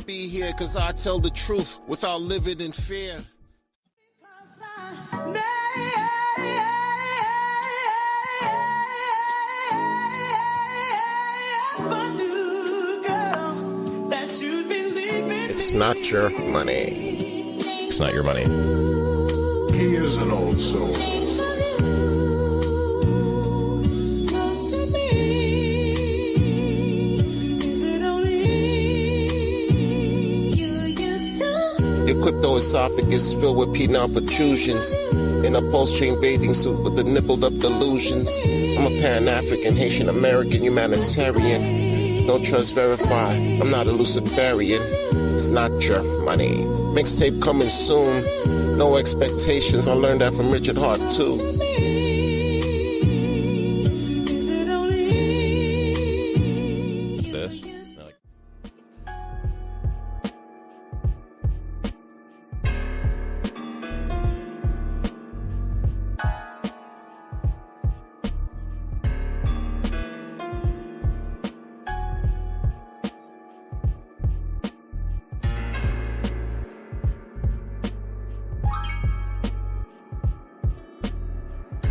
be here, cause I tell the truth without living in fear. It's not your money. It's not your money. He is an old soul. Your cryptoesophagus filled with penile protrusions. In a pulse chain bathing suit with the nippled up delusions. I'm a Pan-African, Haitian American, humanitarian. Don't trust, verify. I'm not a Luciferian. It's not your money. Mixtape coming soon. No expectations. I learned that from Richard Hart too. This.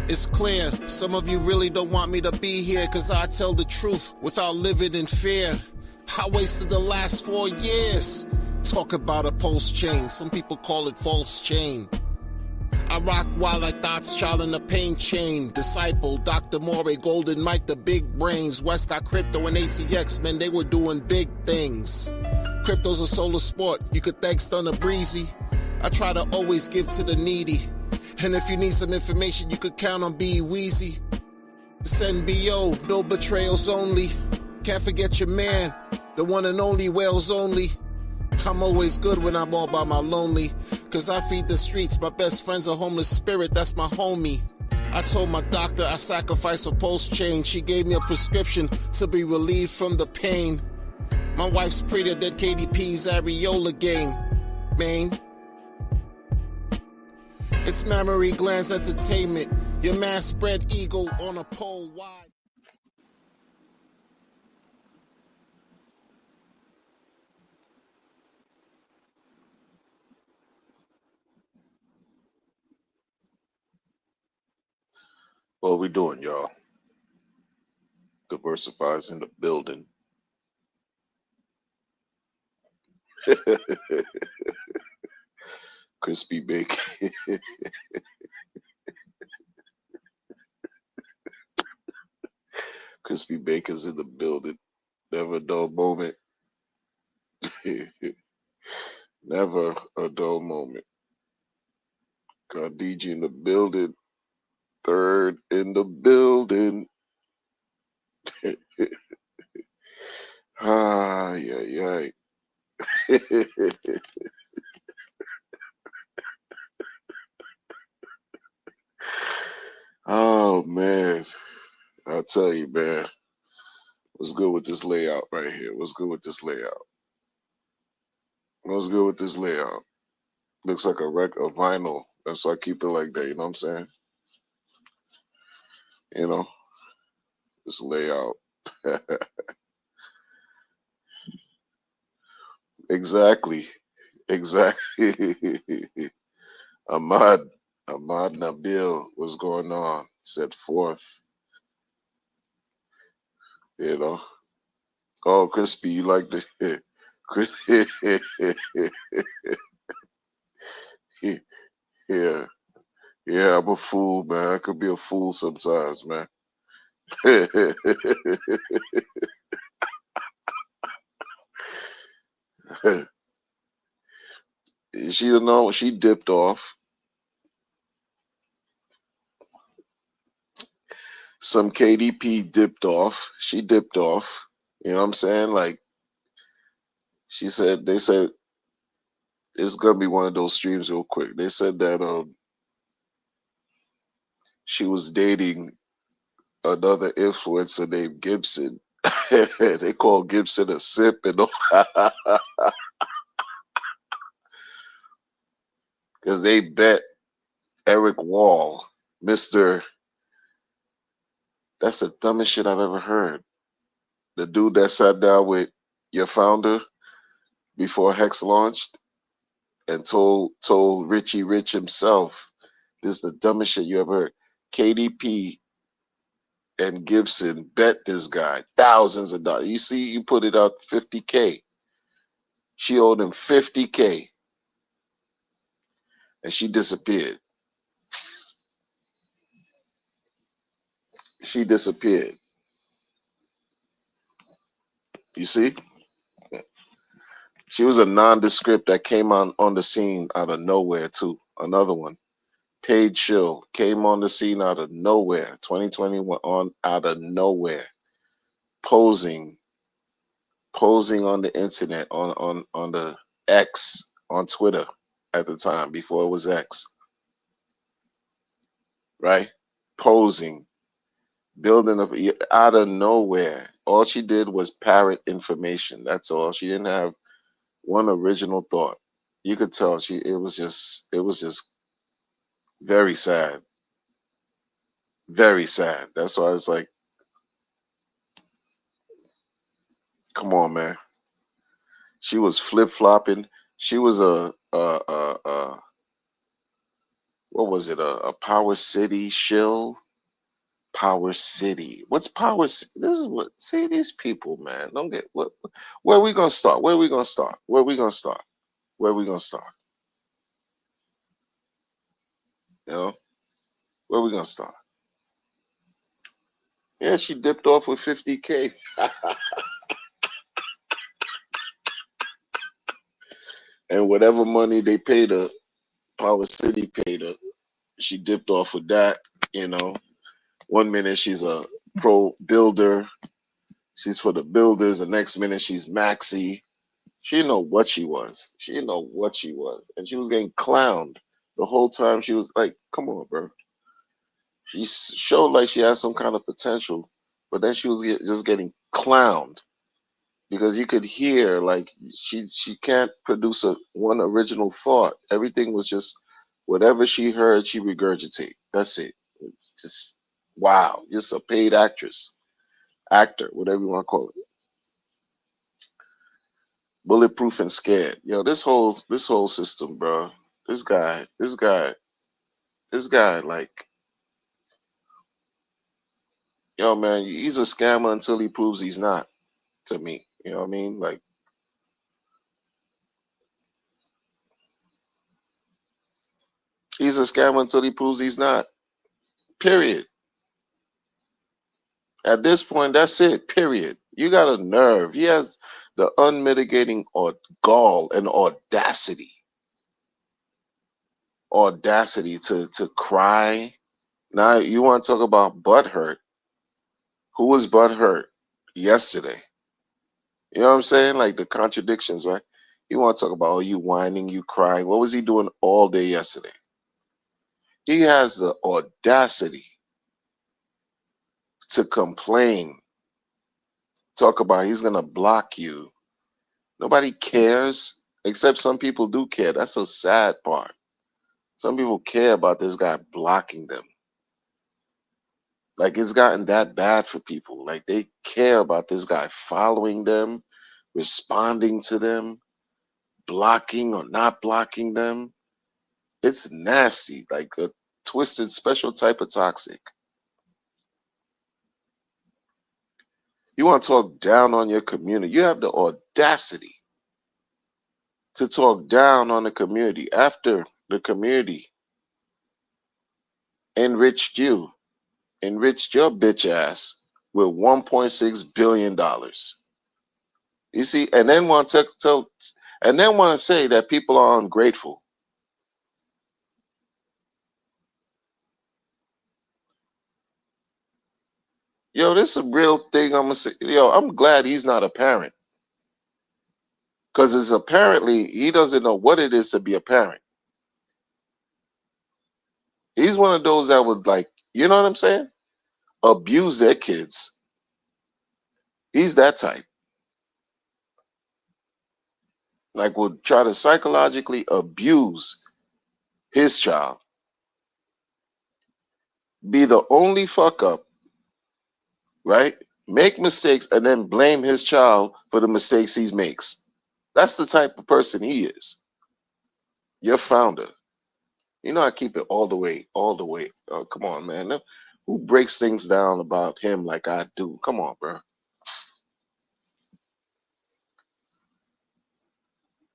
It's clear, some of you really don't want me to be here, cause I tell the truth without living in fear. I wasted the last 4 years. Talk about a pulse chain, some people call it false chain. I rock wild like Thoughts Child in a pain chain. Disciple, Dr. Moray, Golden Mike, the big brains. West got crypto and ATX, man, they were doing big things. Crypto's a solar sport, you could thank Stunner Breezy. I try to always give to the needy. And if you need some information, you could count on B Weezy. It's NBO, no betrayals only. Can't forget your man, the one and only Wales only. I'm always good when I'm all by my lonely. Cause I feed the streets, my best friend's a homeless spirit, that's my homie. I told my doctor I sacrificed a pulse chain. She gave me a prescription to be relieved from the pain. My wife's prettier than KDP's areola game, man. It's Mammary Glands Entertainment. Your man spread eagle on a pole wide. What we doing, y'all? Diversifies in the building. Crispy bacon. Crispy bacon's in the building. Never a dull moment. Never a dull moment. Got DJ in the building. Third in the building. Yeah. Oh man, I tell you, man, what's good with this layout right here? What's good with this layout? What's good with this layout? Looks like a vinyl. That's why I keep it like that. You know what I'm saying? You know, this layout. Exactly. Ahmad Nabil, what's going on? Said fourth. You know. Oh, Crispy, you like the Yeah, I'm a fool, man. I could be a fool sometimes, man. She dipped off. Some KDP dipped off. She dipped off. You know what I'm saying? Like, they said it's gonna be one of those streams real quick. They said that she was dating another influencer named Gibson. They call Gibson a simp and all. Because they bet Eric Wall, Mr. That's the dumbest shit I've ever heard. The dude that sat down with your founder, before Hex launched and told Richie Rich himself, this is the dumbest shit you ever heard. KDP and Gibson bet this guy thousands of dollars. You see, you put it out 50K. She owed him 50K and she disappeared. She disappeared. You see? She was a nondescript that came on the scene out of nowhere too. Another one. Paige Shill came on the scene out of nowhere. 2021 on out of nowhere. Posing on the internet on the X on Twitter at the time before it was X. Right? Posing, building up out of nowhere. All she did was parrot information. That's all. She didn't have one original thought. You could tell it was just very sad. Very sad. That's why it's like, come on, man. She was flip flopping. She was a what was it? A Power City shill. Power City. What's Power City? This is what. See these people, man. Don't get what. Where we gonna start? Where we gonna start? Where we gonna start? Where we gonna start? You know, where we gonna start? Yeah, she dipped off with 50K. And whatever money they paid her, Power City paid her, she dipped off with that. You know, one minute she's a pro builder, she's for the builders. The next minute she's Maxi. She didn't know what she was. She didn't know what she was, and she was getting clowned the whole time. She was like, "Come on, bro." She showed like she had some kind of potential, but then she was just getting clowned because you could hear like she can't produce one original thought. Everything was just whatever she heard, she regurgitate. That's it. It's just wow, just a paid actor, whatever you want to call it. Bulletproof and Scared. Yo, this whole system, bro. This guy, like, yo, man, he's a scammer until he proves he's not. To me, you know what I mean? Like, he's a scammer until he proves he's not. Period. At this point, that's it. Period. You got a nerve. He has the unmitigating or gall and audacity to cry. Now you want to talk about butt hurt? Who was butt hurt yesterday? You know what I'm saying? Like the contradictions, right? You want to talk about, oh, you whining, you crying. What was he doing all day yesterday? He has the audacity to complain, talk about he's going to block you. Nobody cares, except some people do care. That's a sad part. Some people care about this guy blocking them. Like, it's gotten that bad for people. Like, they care about this guy following them, responding to them, blocking or not blocking them. It's nasty, like a twisted, special type of toxic. You want to talk down on your community? You have the audacity to talk down on the community after the community enriched you, enriched your bitch ass with $1.6 billion. You see, and then want to tell, and then want to say that people are ungrateful. Yo, this is a real thing. I'm gonna say, yo, I'm glad he's not a parent, because it's apparently he doesn't know what it is to be a parent. He's one of those that would, like, you know what I'm saying, abuse their kids. He's that type. Like, would try to psychologically abuse his child, be the only fuck up, right? Make mistakes and then blame his child for the mistakes he makes. That's the type of person he is. Your founder. You know, I keep it all the way, all the way. Oh, come on, man. Who breaks things down about him like I do? Come on, bro.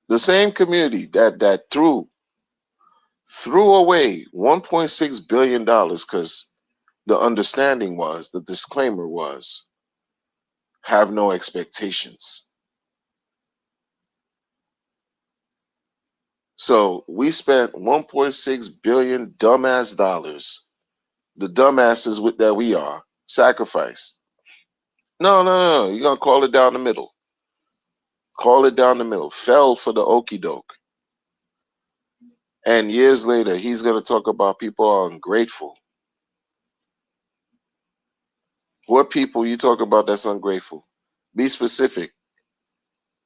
The same community that threw away $1.6 billion because the understanding was, the disclaimer was, have no expectations. So we spent 1.6 billion dumbass dollars. The dumbasses that we are sacrificed. No, no, no, no. You're gonna call it down the middle. Call it down the middle. Fell for the okey doke. And years later, he's gonna talk about people are ungrateful. What people you talk about that's ungrateful? Be specific,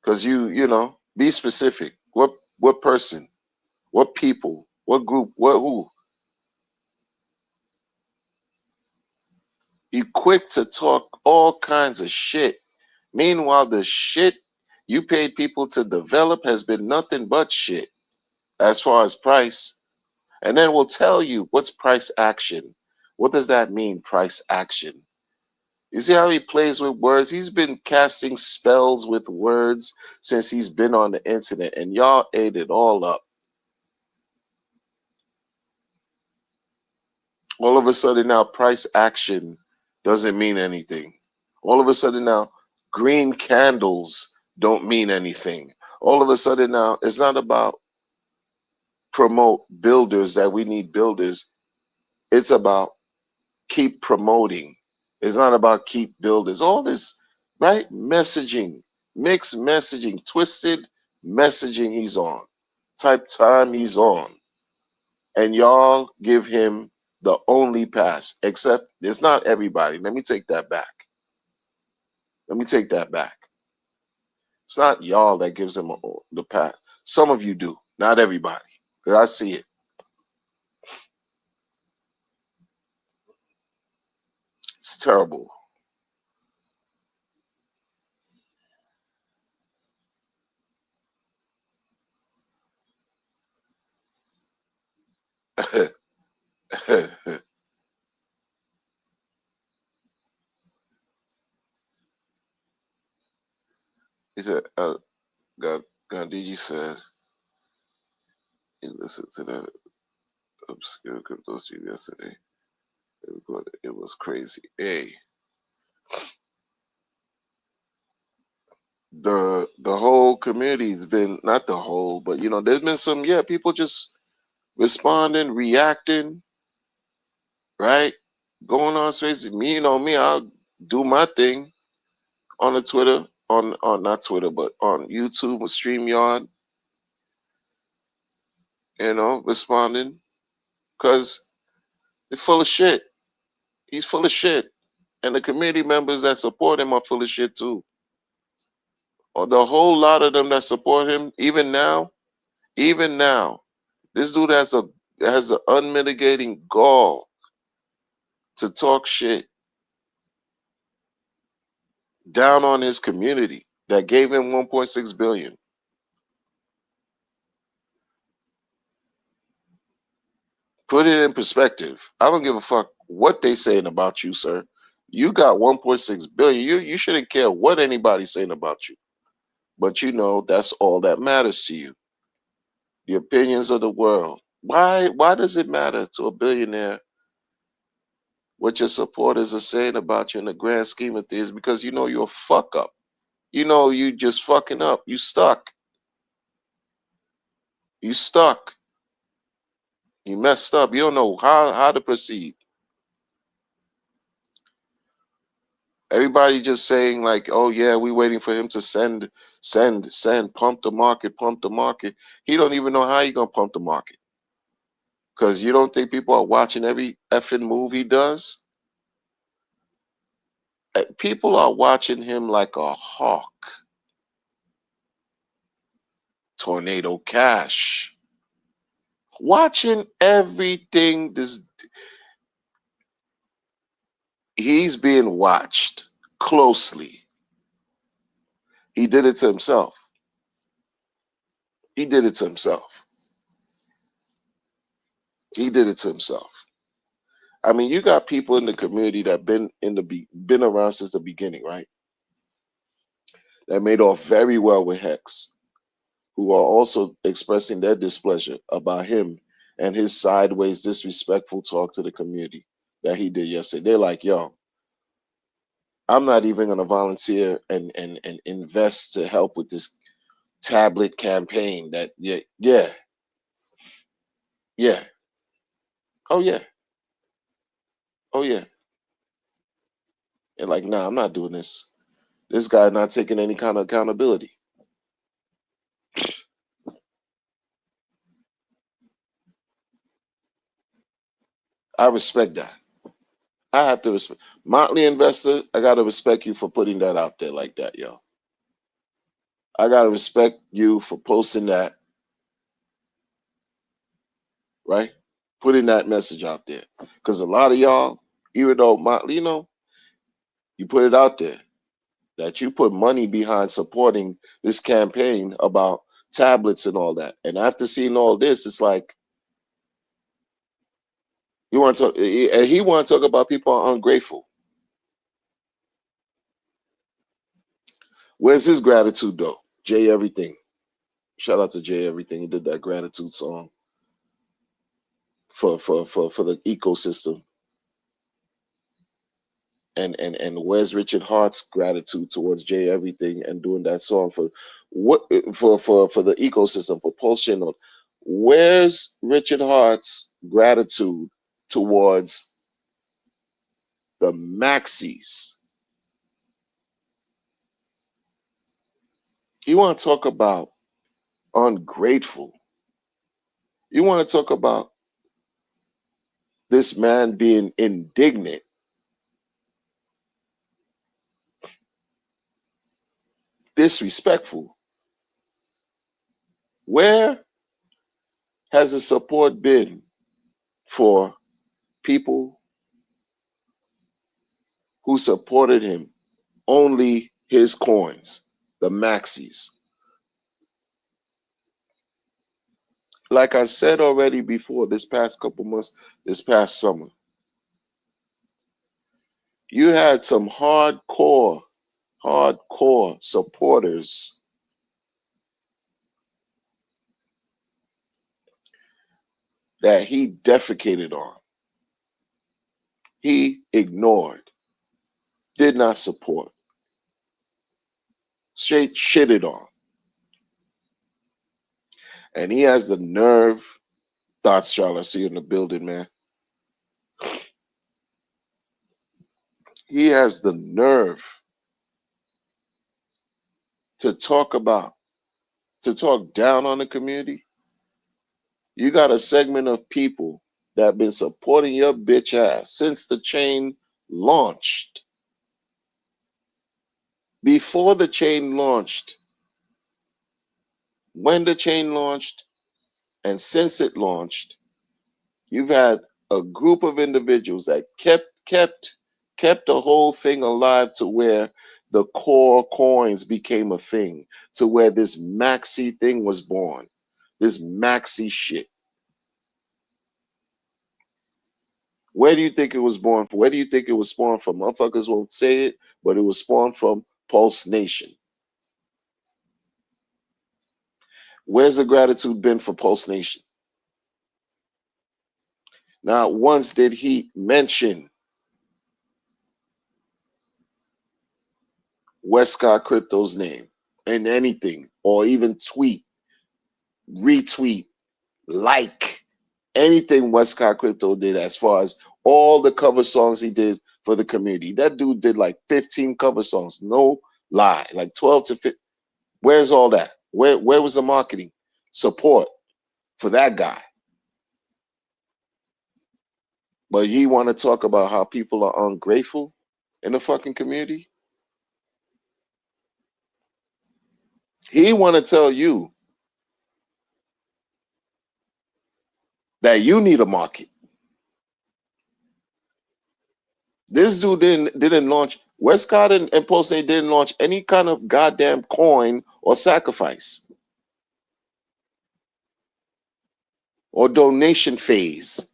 cause you know, be specific. What person? What people? What group? What who? You quick to talk all kinds of shit. Meanwhile, the shit you paid people to develop has been nothing but shit as far as price. And then we'll tell you what's price action. What does that mean, price action? You see how he plays with words? He's been casting spells with words since he's been on the internet, and y'all ate it all up. All of a sudden now, price action doesn't mean anything. All of a sudden now, green candles don't mean anything. All of a sudden now, it's not about promote builders that we need builders. It's about keep promoting. It's not about keep builders. All this, right? Messaging, mixed messaging, twisted messaging he's on, type time he's on. And y'all give him the only pass, except it's not everybody. Let me take that back. Let me take that back. It's not y'all that gives him the pass. Some of you do, not everybody. Because I see it. It's terrible. He said, Gandhiji said, he listened to that obscure crypto stream yesterday. It was crazy. Hey, the whole community's been, not the whole, but you know, there's been some, yeah, people just responding, reacting, right? Going on crazy. Me, you know me, I'll do my thing on the Twitter, on not Twitter, but on YouTube or StreamYard, you know, responding. Cause they're full of shit. He's full of shit. And the community members that support him are full of shit too. Or the whole lot of them that support him, even now, this dude has an unmitigating gall to talk shit down on his community that gave him 1.6 billion. Put it in perspective. I don't give a fuck what they saying about you, sir. You got 1.6 billion. You shouldn't care what anybody's saying about you. But you know that's all that matters to you. The opinions of the world. Why does it matter to a billionaire what your supporters are saying about you in the grand scheme of things? Because you know you're a fuck up. You know you just fucking up. You stuck. You stuck. You messed up. You don't know how to proceed. Everybody just saying like, oh yeah, we waiting for him to send, pump the market, pump the market. He don't even know how he gonna pump the market. Cause you don't think people are watching every effing move he does? People are watching him like a hawk. Tornado Cash. Watching everything this, he's being watched closely. He did it to himself. He did it to himself. He did it to himself. I mean, you got people in the community that been around since the beginning, right? That made off very well with Hex, who are also expressing their displeasure about him and his sideways disrespectful talk to the community that he did yesterday. They're like, yo, I'm not even gonna volunteer and invest to help with this tablet campaign that yeah, oh yeah, oh yeah. And like, nah, I'm not doing this. This guy not taking any kind of accountability. I respect that. I have to respect Motley investor. I gotta respect you for putting that out there like that, yo. I gotta respect you for posting that, right? Putting that message out there. Because a lot of y'all, even though Motley, you put it out there that you put money behind supporting this campaign about tablets and all that. And after seeing all this, it's like you want to talk, and he want to talk about people are ungrateful. Where's his gratitude though? Jay Everything. Shout out to Jay Everything. He did that gratitude song for the ecosystem. And where's Richard Hart's gratitude towards Jay Everything and doing that song for what for the ecosystem for Pulse Channel? Where's Richard Hart's gratitude towards the maxis? You want to talk about ungrateful? You want to talk about this man being indignant, disrespectful? Where has the support been for people who supported him? Only his coins, the maxis. Like I said already before, this past couple months, this past summer, you had some hardcore supporters that he defecated on. He ignored, did not support, straight shitted on. And he has the nerve, thoughts, y'all, I see you in the building, man. He has the nerve to talk about, to talk down on the community. You got a segment of people that have been supporting your bitch ass since the chain launched. Before the chain launched, when the chain launched, and since it launched, you've had a group of individuals that kept the whole thing alive to where the core coins became a thing, to where this maxi thing was born, this maxi shit. Where do you think it was born from? Where do you think it was spawned from? Motherfuckers won't say it, but it was spawned from Pulse Nation. Where's the gratitude been for Pulse Nation? Not once did he mention Westcott Crypto's name in anything, or even tweet, retweet, like anything Westcott Crypto did as far as all the cover songs he did for the community. That dude did like 15 cover songs, no lie, like 12 to 15. Where's all that? Where was the marketing support for that guy? But he want to talk about how people are ungrateful in the fucking community. He want to tell you that you need a market. This dude didn't launch. Westcott and Pulse didn't launch any kind of goddamn coin or sacrifice. or donation phase,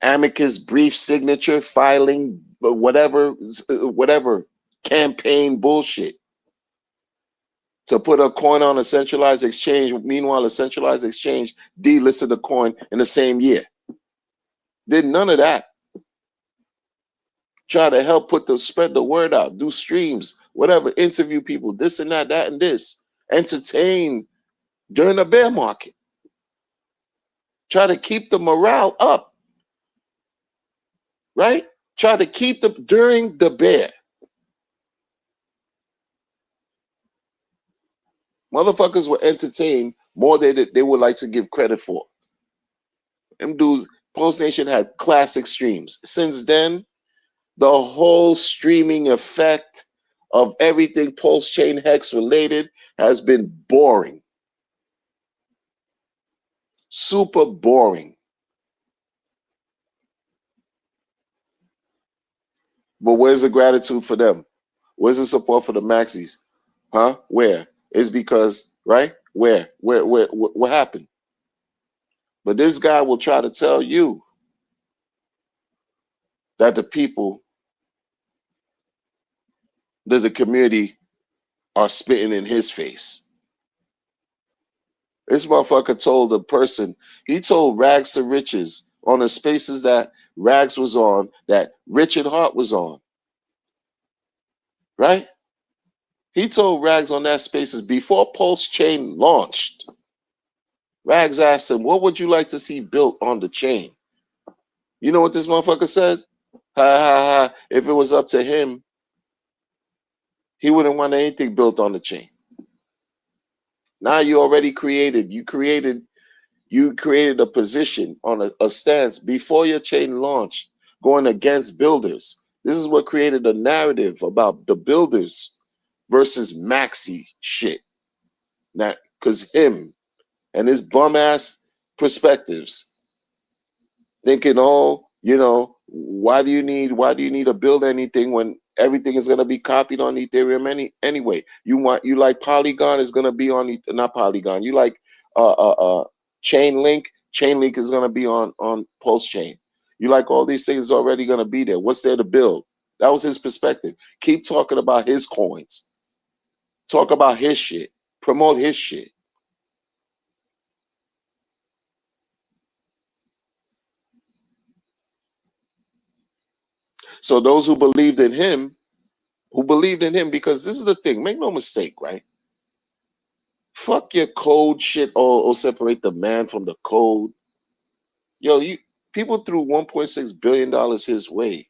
amicus brief signature filing, whatever campaign bullshit to put a coin on a centralized exchange. Meanwhile, a centralized exchange delisted the coin in the same year. Did none of that. Try to help spread the word out, do streams, whatever, interview people, this and that and this, entertain during the bear market. Try to keep the morale up, right? Try to keep during the bear. Motherfuckers were entertained more than they would like to give credit for. Them dudes, Post Nation had classic streams. Since then, the whole streaming effect of everything Pulse Chain Hex related has been boring. Super boring. But where's the gratitude for them? Where's the support for the maxis? Huh? Where? It's because, right? Where? What happened? But this guy will try to tell you that the people, that the community are spitting in his face. This motherfucker told the person, he told Rags to Riches on the spaces that Rags was on, that Richard Hart was on, right? He told Rags on that spaces before Pulse Chain launched. Rags asked him, what would you like to see built on the chain? You know what this motherfucker said? Ha ha ha. If it was up to him, he wouldn't want anything built on the chain. Now you created a position on a stance before your chain launched, going against builders. This is what created a narrative about the builders versus Maxi shit. Now, because him and his bum ass perspectives, thinking, oh, why do you need to build anything when everything is going to be copied on Ethereum anyway? You like Polygon is going to be on, not Polygon. You like Chainlink is going to be on Pulse Chain. You like all these things already going to be there. What's there to build? That was his perspective. Keep talking about his coins. Talk about his shit. Promote his shit. So those who believed in him, because this is the thing, make no mistake, right? Fuck your code shit or separate the man from the code. Yo, people threw $1.6 billion his way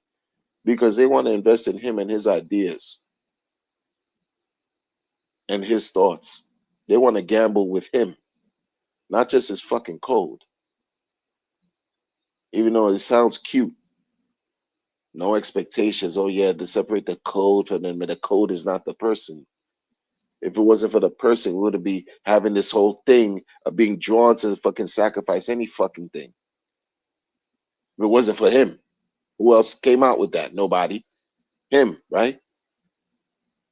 because they want to invest in him and his ideas and his thoughts. They want to gamble with him, not just his fucking code. Even though it sounds cute. No expectations. Oh yeah, to separate the code from them, but the code is not the person. If it wasn't for the person, we would be having this whole thing of being drawn to fucking sacrifice any fucking thing. If it wasn't for him, who else came out with that? Nobody. Him, right?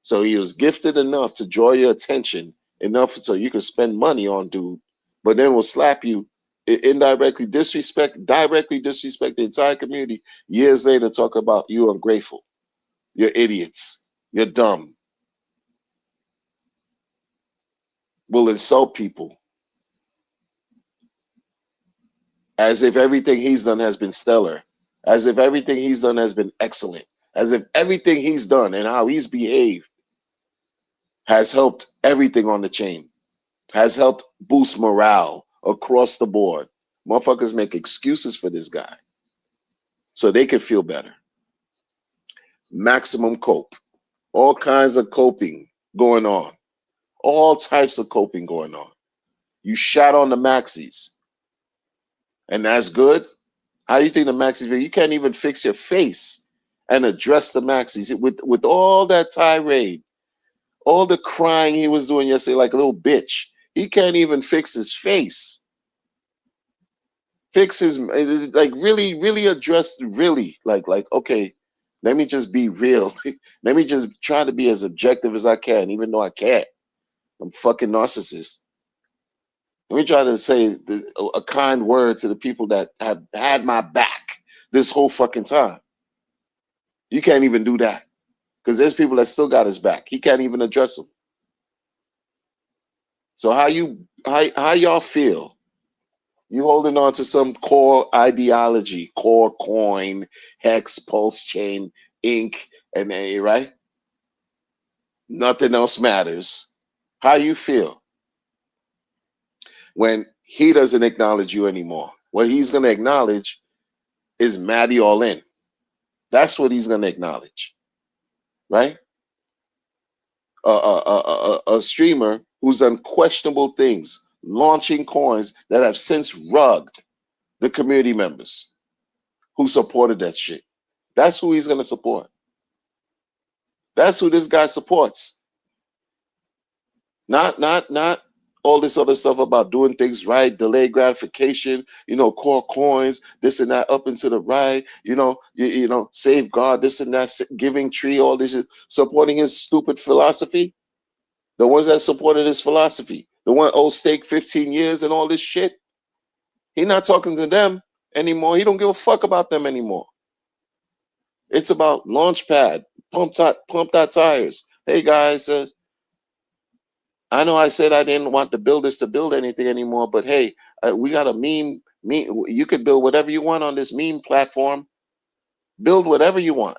So he was gifted enough to draw your attention enough so you could spend money on dude, but then will slap you indirectly, directly disrespect the entire community. Years later, talk about you ungrateful, you're idiots, you're dumb. Will insult people as if everything he's done has been stellar, as if everything he's done has been excellent, as if everything he's done and how he's behaved has helped everything on the chain, has helped boost morale across the board. Motherfuckers make excuses for this guy so they can feel better. Maximum cope. All kinds of coping going on. All types of coping going on. You shat on the maxis. And that's good. How do you think the maxis feel? You can't even fix your face and address the maxis with all that tirade, all the crying he was doing yesterday like a little bitch. He can't even fix his face. Fix his, like, really address, like okay, let me just be real. Let me just try to be as objective as I can, even though I can't. I'm fucking narcissist. Let me try to say a kind word to the people that have had my back this whole fucking time. You can't even do that because there's people that still got his back. He can't even address them. So how y'all feel? You holding on to some core ideology, core coin, hex, pulse chain, ink, and A, right? Nothing else matters. How you feel when he doesn't acknowledge you anymore? What he's gonna acknowledge is Maddie all in. That's what he's gonna acknowledge, right? A streamer who's done questionable things, launching coins that have since rugged the community members who supported that shit. That's who he's gonna support. That's who this guy supports. Not all this other stuff about doing things right, delayed gratification, core coins, this and that, up and to the right, safeguard, this and that, giving tree, all this shit, supporting his stupid philosophy. The ones that supported his philosophy, the one stake 15 years and all this shit. He not talking to them anymore. He don't give a fuck about them anymore. It's about Launchpad, pump that tires. Hey guys, I know I said I didn't want the builders to build anything anymore, but hey, we got a meme. You could build whatever you want on this meme platform. Build whatever you want.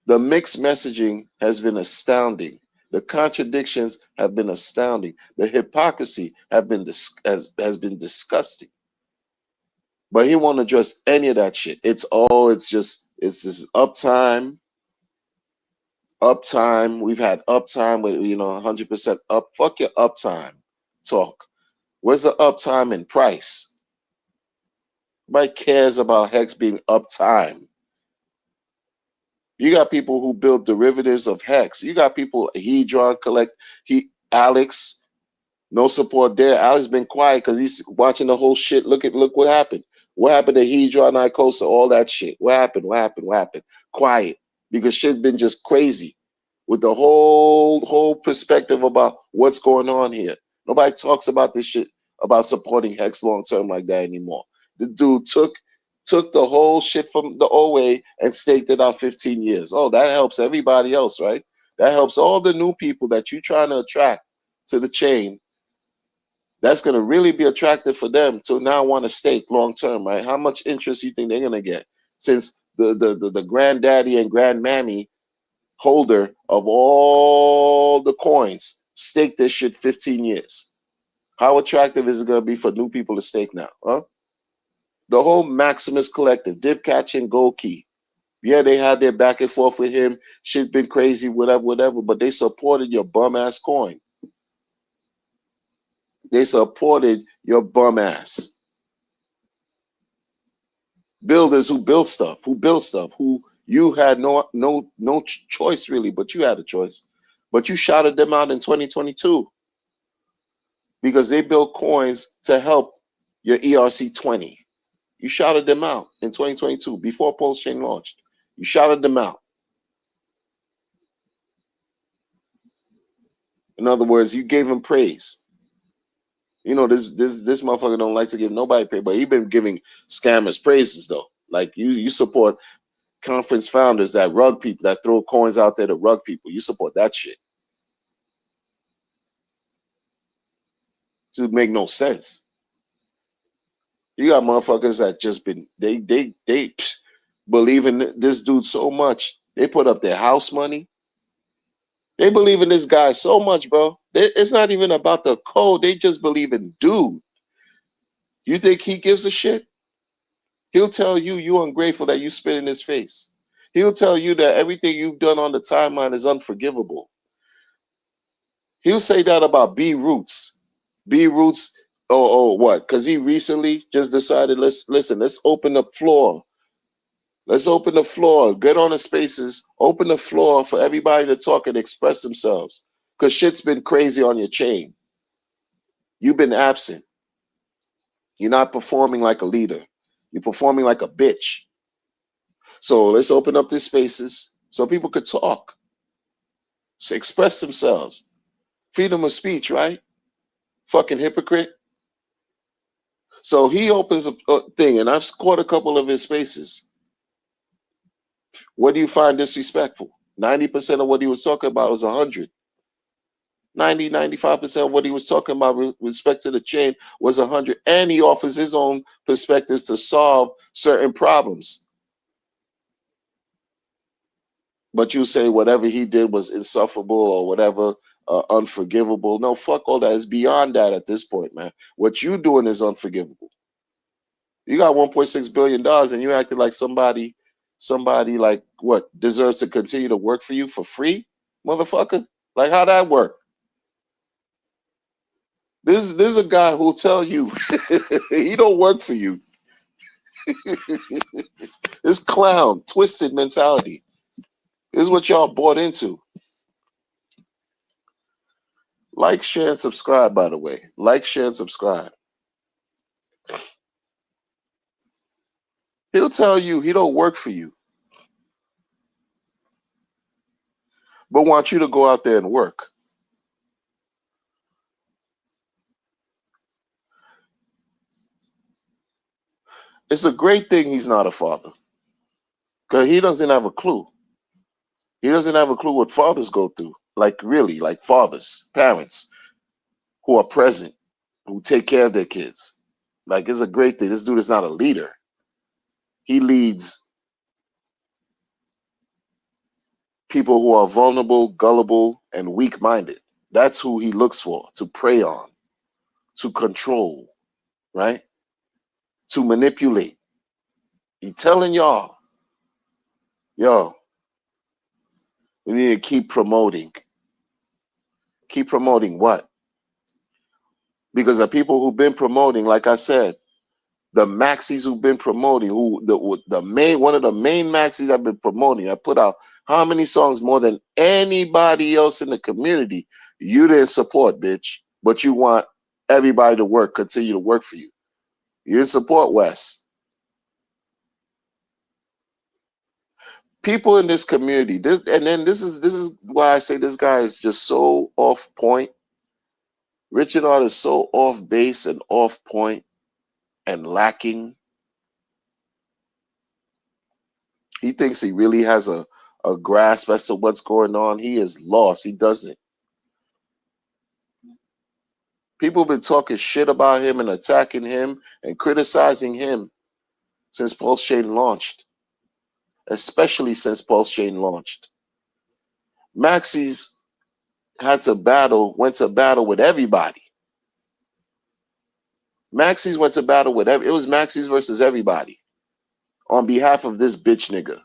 The mixed messaging has been astounding. The contradictions have been astounding. The hypocrisy has been disgusting. But he won't address any of that shit. It's just uptime. Uptime. We've had uptime with 100% up. Fuck your uptime talk. Where's the uptime in price? Nobody cares about Hex being uptime. You got people who build derivatives of Hex. You got people, Hedron Alex, no support there. Alex been quiet because he's watching the whole shit. Look what happened. What happened to Hedron, Icosa, all that shit? What happened? Quiet. Because shit been just crazy with the whole perspective about what's going on here. Nobody talks about this shit about supporting Hex long term like that anymore. The dude took the whole shit from the OA and staked it out 15 years. Oh, that helps everybody else, right? That helps all the new people that you're trying to attract to the chain. That's going to really be attractive for them to now want to stake long term, right? How much interest you think they're going to get? Since the granddaddy and grandmammy holder of all the coins stake this shit 15 years. How attractive is it going to be for new people to stake now, huh? The whole Maximus Collective, Dip Catch and Gold Key. Yeah, they had their back and forth with him. Shit's been crazy, whatever, but they supported your bum ass coin. They supported your bum ass. Builders who built stuff, who you had no choice really, but you had a choice. But you shouted them out in 2022 because they built coins to help your ERC20. You shouted them out in 2022 before Pulse Chain launched. You shouted them out. In other words, you gave him praise. This motherfucker don't like to give nobody praise, but he been giving scammers praises though. Like you support conference founders that rug people, that throw coins out there to rug people. You support that shit. It would make no sense. You got motherfuckers that just been they believe in this dude so much. They put up their house money. They believe in this guy so much, bro. It's not even about the code. They just believe in dude. You think he gives a shit? He'll tell you you're ungrateful that you spit in his face. He'll tell you that everything you've done on the timeline is unforgivable. He'll say that about B Roots. B Roots, what? Because he recently just decided, let's open the floor. Let's open the floor. Get on the spaces. Open the floor for everybody to talk and express themselves. Because shit's been crazy on your chain. You've been absent. You're not performing like a leader. You're performing like a bitch. So let's open up these spaces so people could talk, so express themselves. Freedom of speech, right? Fucking hypocrite. So he opens a thing, and I've caught a couple of his spaces. What do you find disrespectful? 90% of what he was talking about was 100. 95% of what he was talking about with respect to the chain was 100. And he offers his own perspectives to solve certain problems. But you say whatever he did was insufferable or whatever, unforgivable. No, fuck all that. It's beyond that at this point, man. What you doing is unforgivable. You got $1.6 billion and you acted like somebody like what deserves to continue to work for you for free, motherfucker. Like how that work? This is a guy who'll tell you he don't work for you. This clown, twisted mentality. This is what y'all bought into. Like, share, and subscribe, by the way. Like, share, and subscribe. He'll tell you he don't work for you, but want you to go out there and work. It's a great thing he's not a father, because he doesn't have a clue. He doesn't have a clue what fathers go through. Like really, like fathers, parents who are present, who take care of their kids. Like it's a great thing. This dude is not a leader. He leads people who are vulnerable, gullible, and weak-minded. That's who he looks for, to prey on, to control, right? To manipulate. He telling y'all, yo, we need to keep promoting. Keep promoting what? Because the people who've been promoting, like I said, the maxis who've been promoting, who the main one of the main maxis I've been promoting, I put out how many songs more than anybody else in the community. You didn't support, bitch, but you want everybody to work, continue to work for you. You didn't support Wes. People in this community, this is why I say this guy is just so off point. Richard Art is so off base and off point and lacking. He thinks he really has a grasp as to what's going on. He is lost. He doesn't. People have been talking shit about him and attacking him and criticizing him since Pulse Chain launched, especially since Pulse Chain launched. Maxie's went to battle with everybody. Maxie's went to battle with it was Maxie's versus everybody on behalf of this bitch nigga.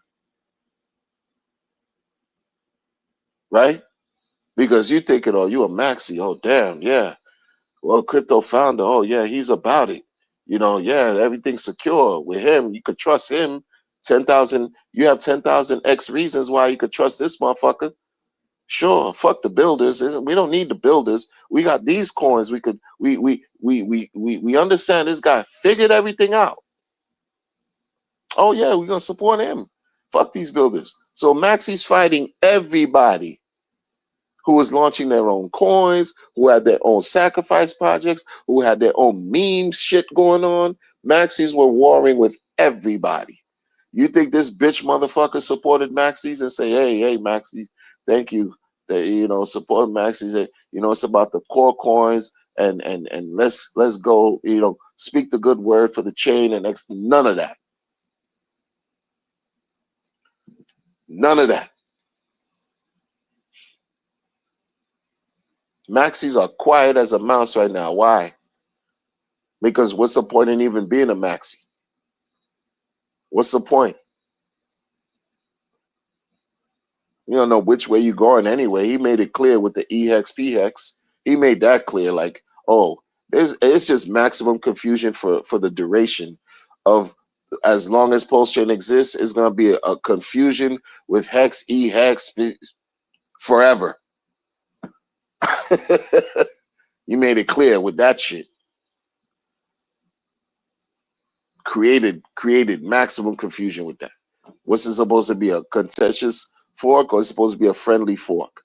Right? Because you thinking, oh, you a Maxie. Oh, damn, yeah. Well, crypto founder, oh, yeah, he's about it. You know, yeah, everything's secure with him. You could trust him. 10,000, you have 10,000 X reasons why you could trust this motherfucker. Sure, fuck the builders. We don't need the builders. We got these coins. We understand this guy figured everything out. Oh yeah, we're gonna support him. Fuck these builders. So Maxie's fighting everybody who was launching their own coins, who had their own sacrifice projects, who had their own meme shit going on. Maxis were warring with everybody. You think this bitch motherfucker supported Maxis and say, hey, Maxis, thank you. That support Maxis. It's about the core coins and let's go, speak the good word for the chain and none of that. None of that. Maxis are quiet as a mouse right now. Why? Because what's the point in even being a maxi? What's the point? You don't know which way you're going anyway. He made it clear with the E-hex, P-hex. He made that clear, like, oh, it's just maximum confusion for the duration of as long as Pulse Chain exists, it's going to be a confusion with hex, E-hex forever. You made it clear with that shit. Created maximum confusion with that. What's it supposed to be, a contentious fork, or is it supposed to be a friendly fork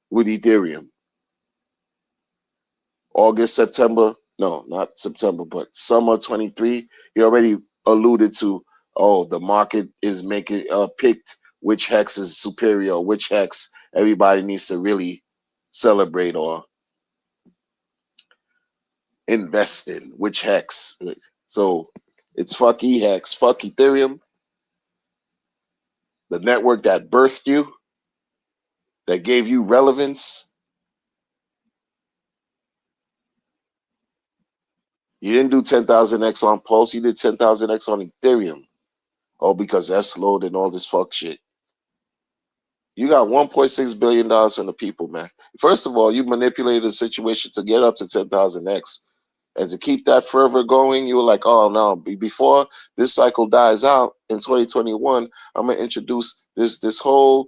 with Ethereum? August, September, no, not September, but summer 23, he already alluded to, oh, the market is making picked which hex is superior, which hex everybody needs to really celebrate or invest in, which hex. So it's fuck hex, fuck Ethereum, the network that birthed you, that gave you relevance. You didn't do 10,000x on Pulse, you did 10,000x on Ethereum. Oh, because that's slowed and all this fuck shit. You got $1.6 billion from the people, man. First of all, you manipulated the situation to get up to 10,000x. And to keep that fervor going, you were like, oh, no, before this cycle dies out in 2021, I'm going to introduce this whole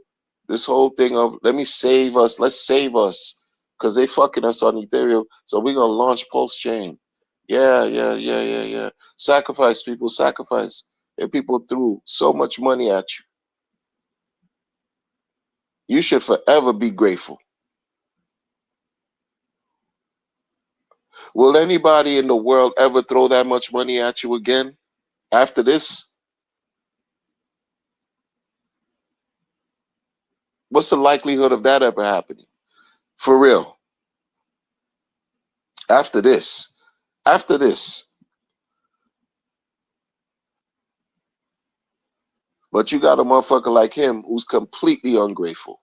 thing of let me save us. Let's save us because they fucking us on Ethereum. So we're going to launch Pulse Chain. Yeah. Sacrifice, people, sacrifice. And people threw so much money at you. You should forever be grateful. Will anybody in the world ever throw that much money at you again after this? What's the likelihood of that ever happening? For real. After this. After this. But you got a motherfucker like him who's completely ungrateful.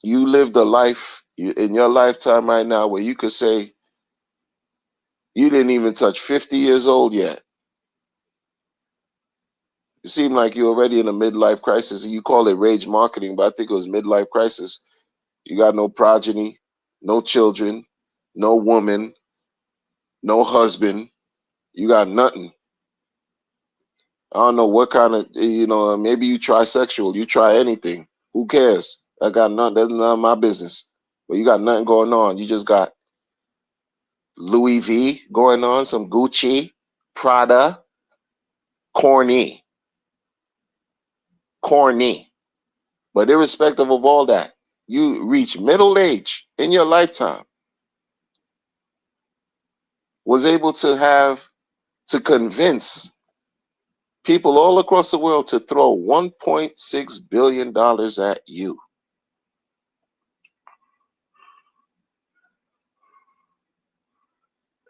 You lived a life in your lifetime right now where you could say you didn't even touch 50 years old yet. You seem like you're already in a midlife crisis. You call it rage marketing, but I think it was midlife crisis. You got no progeny, no children, no woman, no husband. You got nothing. I don't know what kind of, maybe you trisexual. You try anything. Who cares? I got nothing. That's none of my business. But you got nothing going on. You just got Louis V going on, some Gucci, Prada, corny. But irrespective of all that, you reach middle age in your lifetime, was able to convince people all across the world to throw $1.6 billion at you.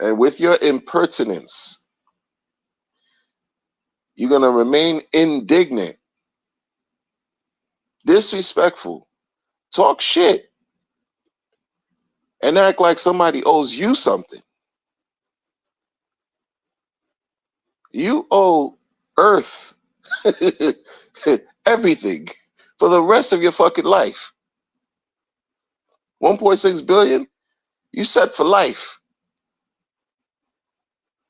And with your impertinence, you're going to remain indignant, disrespectful, talk shit, and act like somebody owes you something. You owe Earth everything for the rest of your fucking life. 1.6 billion, you set for life.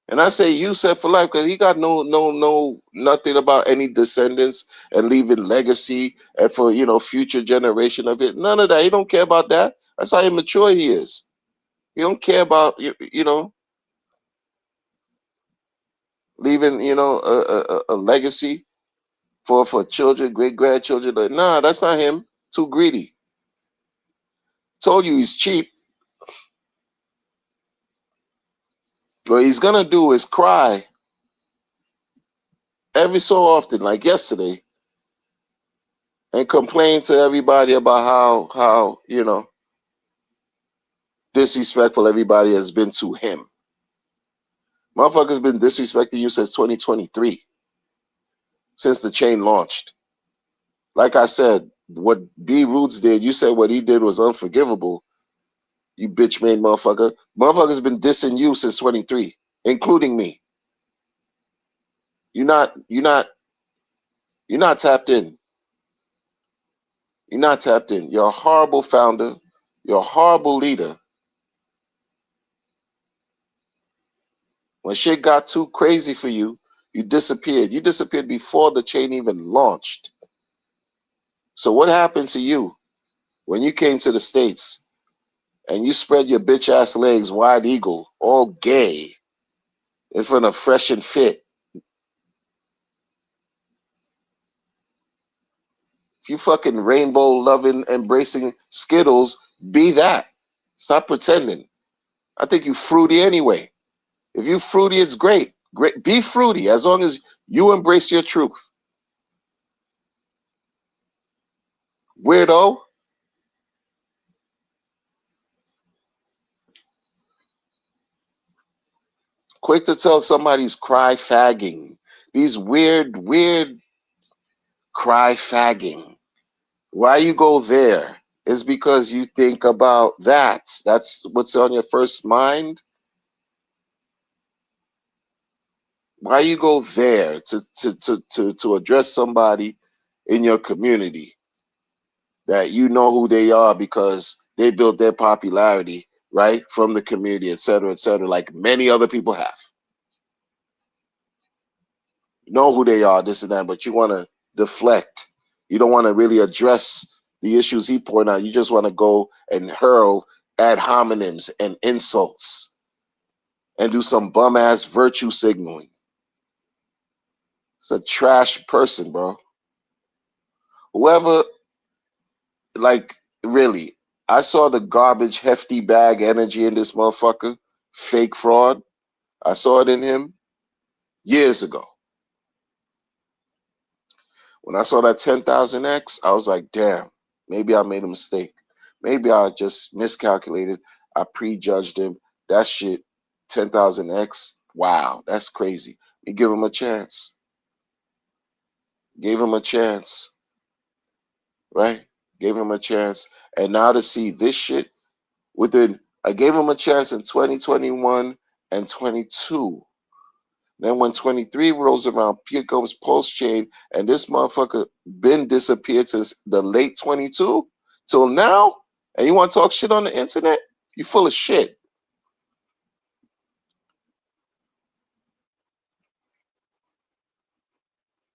And I say you set for life because he got nothing about any descendants and leaving legacy and for future generation of it. None of that. He don't care about that. That's how immature he is. He don't care about leaving a legacy for children, great grandchildren. Nah, that's not him. Too greedy. Told you he's cheap. What he's gonna do is cry every so often, like yesterday, and complain to everybody about how disrespectful everybody has been to him. Motherfucker's been disrespecting you since 2023, since the chain launched. Like I said, what B Roots did, you said what he did was unforgivable. You bitch made motherfucker. Motherfucker's been dissing you since 23, including me. You're not tapped in. You're not tapped in. You're a horrible founder. You're a horrible leader. When shit got too crazy for you, you disappeared. You disappeared before the chain even launched. So what happened to you when you came to the States and you spread your bitch ass legs wide eagle, all gay, in front of Fresh and Fit? If you fucking rainbow loving, embracing Skittles, be that. Stop pretending. I think you fruity anyway. If you fruity, it's great. Great. Be fruity as long as you embrace your truth. Weirdo. Quick to tell somebody's cry fagging. These weird cry fagging. Why you go there is because you think about that. That's what's on your first mind. Why you go there to address somebody in your community that you know who they are because they built their popularity right from the community, et cetera, like many other people have. You know who they are, this and that, but you want to deflect. You don't want to really address the issues he pointed out. You just want to go and hurl ad hominems and insults and do some bum ass virtue signaling. It's a trash person, bro. Whoever, like, really, I saw the garbage, hefty bag energy in this motherfucker. Fake fraud. I saw it in him years ago. When I saw that 10,000X, I was like, damn, maybe I made a mistake. Maybe I just miscalculated. I prejudged him. That shit, 10,000X, wow, that's crazy. You give him a chance. Gave him a chance, right? Gave him a chance. And now to see this shit within, I gave him a chance in 2021 and 22. Then when 23 rolls around, here comes Pulse Chain, and this motherfucker been disappeared since the late 22 till now. And you want to talk shit on the internet? You full of shit.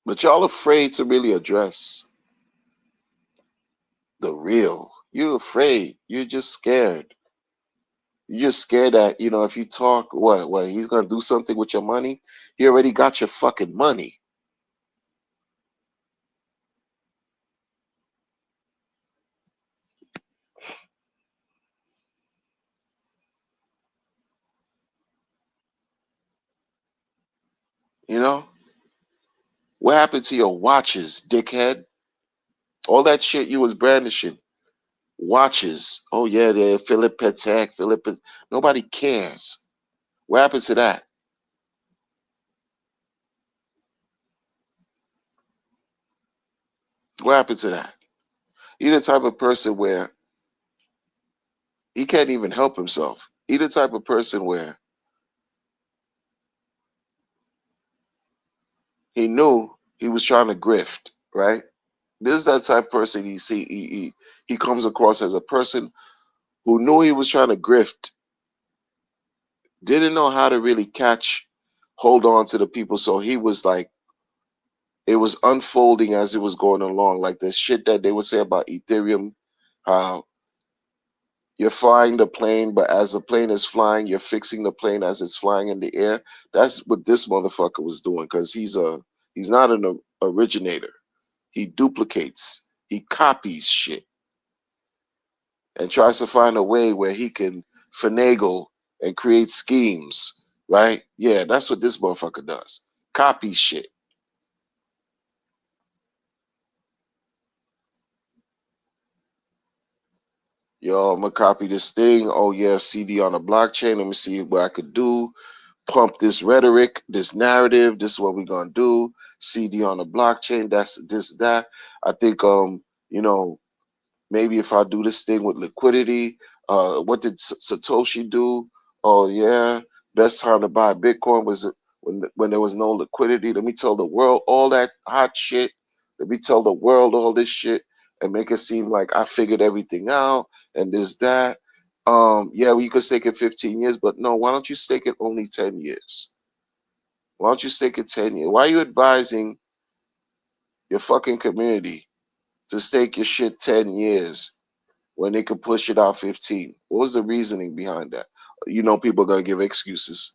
But y'all afraid to really address the real. You're afraid. You're just scared. You're just scared that, if you talk, what, he's gonna do something with your money? He already got your fucking money. You know? What happened to your watches, dickhead? All that shit you was brandishing. Watches. Oh yeah, they're Philip Patek, Nobody cares. What happened to that? What happened to that? You're the type of person where he can't even help himself. You're the type of person where he knew he was trying to grift, right? This is that type of person you see. He comes across as a person who knew he was trying to grift, didn't know how to really hold on to the people. So he was like, it was unfolding as it was going along, like the shit that they would say about Ethereum, how you're flying the plane, but as the plane is flying, you're fixing the plane as it's flying in the air. That's what this motherfucker was doing, because he's not an originator. He duplicates, he copies shit, and tries to find a way where he can finagle and create schemes. Right? Yeah, that's what this motherfucker does. Copies shit. Yo, I'm gonna copy this thing. Oh yeah, CD on the blockchain. Let me see what I could do. Pump this rhetoric, this narrative. This is what we're gonna do. CD on the blockchain. That's this, that. I think you know, maybe if I do this thing with liquidity, what did Satoshi do? Oh yeah, best time to buy Bitcoin was when there was no liquidity. Let me tell the world all that hot shit. Let me tell the world all this shit and make it seem like I figured everything out and this that. Yeah, well, you could stake it 15 years, but no, why don't you stake it only 10 years? Why don't you stake it 10 years? Why are you advising your fucking community to stake your shit 10 years when they could push it out 15? What was the reasoning behind that? People are gonna give excuses.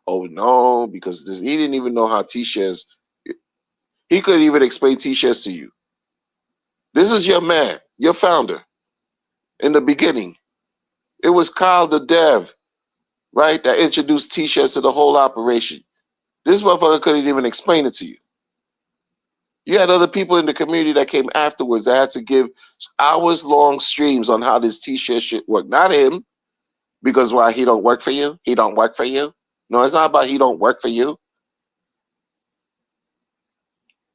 Oh no, because he didn't even know how T-shares. He couldn't even explain T-shares to you. This is your man, your founder in the beginning. It was Kyle the Dev, right, that introduced T-shirts to the whole operation. This motherfucker couldn't even explain it to you. You had other people in the community that came afterwards that had to give hours long streams on how this T-shirt shit worked. Not him, because why, he don't work for you? He don't work for you? No, it's not about he don't work for you.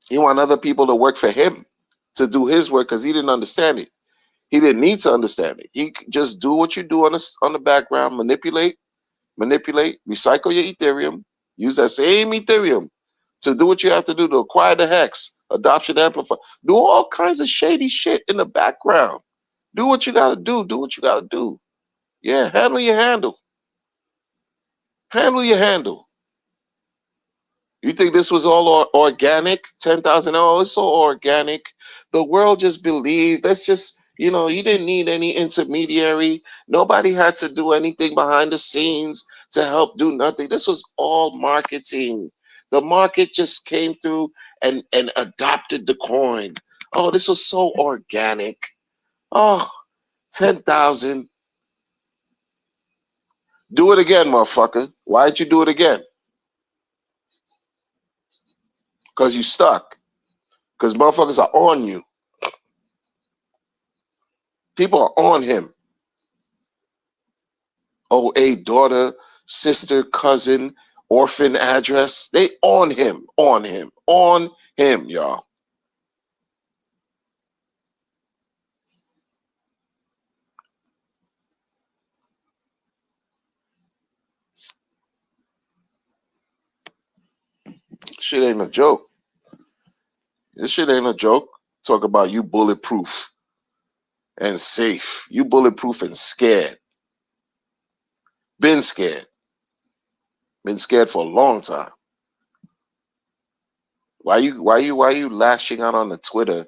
He want other people to work for him to do his work because he didn't understand it. He didn't need to understand it. He just do what you do on the background, manipulate, recycle your Ethereum, use that same Ethereum to do what you have to do to acquire the hex, adoption amplifier, do all kinds of shady shit in the background. Do what you gotta do. Do what you gotta do. Yeah, handle your handle. Handle your handle. You think this was all organic? 10,000? Oh, it's so organic. The world just believed. That's just, you didn't need any intermediary. Nobody had to do anything behind the scenes to help do nothing. This was all marketing. The market just came through and adopted the coin. Oh, this was so organic. Oh, 10,000. Do it again, motherfucker. Why'd you do it again? Because you stuck. Because motherfuckers are on you. People are on him. Oh, a daughter, sister, cousin, orphan address. They on him, on him, y'all. Shit ain't a joke. This shit ain't a joke. Talk about you bulletproof and safe. You bulletproof and scared. Been scared. Been scared for a long time. Why you lashing out on the Twitter,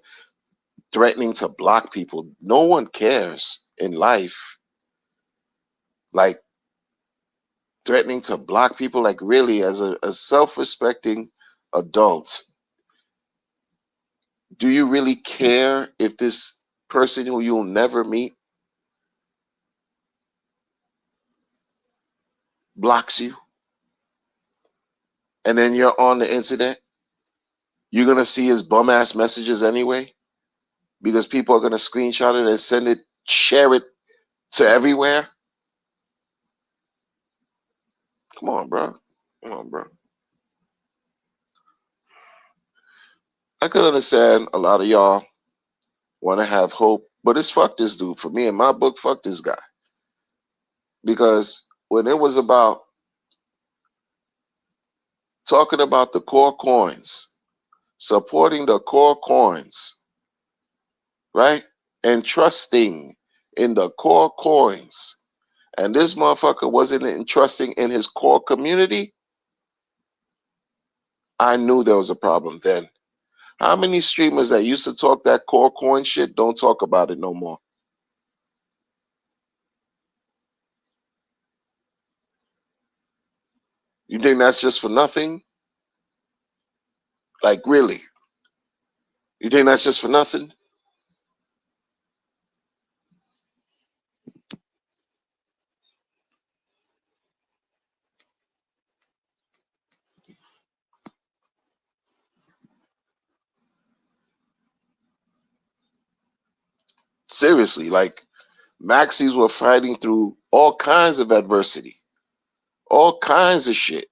threatening to block people? No one cares in life. Like, threatening to block people, like, really, as a self-respecting adult, do you really care if this person who you'll never meet blocks you, and then you're on the internet? You're gonna see his bum ass messages anyway, because people are gonna screenshot it and send it, share it to everywhere. Come on, bro. Come on, bro. I could understand a lot of y'all want to have hope, but it's fuck this dude. For me, in my book, fuck this guy. Because when it was about talking about the core coins, supporting the core coins, right? And trusting in the core coins. And this motherfucker wasn't entrusting in his core community. I knew there was a problem then. How many streamers that used to talk that core coin shit don't talk about it no more? You think that's just for nothing? Like, really? You think that's just for nothing? Seriously, like, maxis were fighting through all kinds of adversity, all kinds of shit.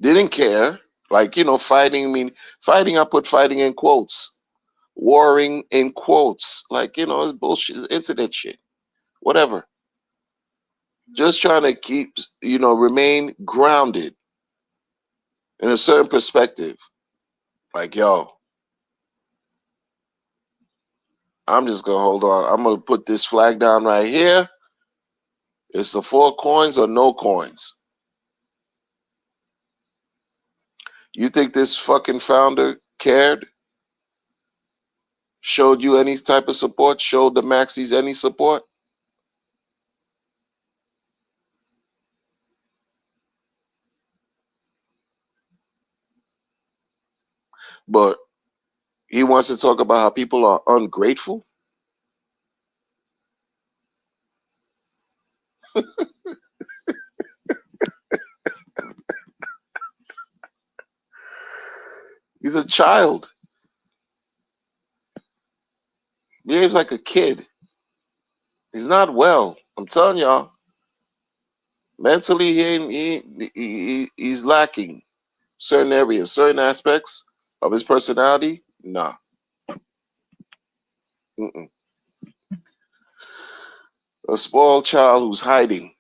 Didn't care. Like, fighting, I mean, fighting, I put fighting in quotes. Warring in quotes. Like, it's bullshit, internet shit. Whatever. Just trying to keep, remain grounded in a certain perspective. Like, yo, I'm just going to hold on. I'm going to put this flag down right here. It's the 4 coins or no coins. You think this fucking founder cared? Showed you any type of support? Showed the maxis any support? But He wants to talk about how people are ungrateful. He's a child. Behaves like a kid. He's not well. I'm telling y'all. Mentally, he's lacking certain areas, certain aspects of his personality. Nah. Mm-mm. A spoiled child who's hiding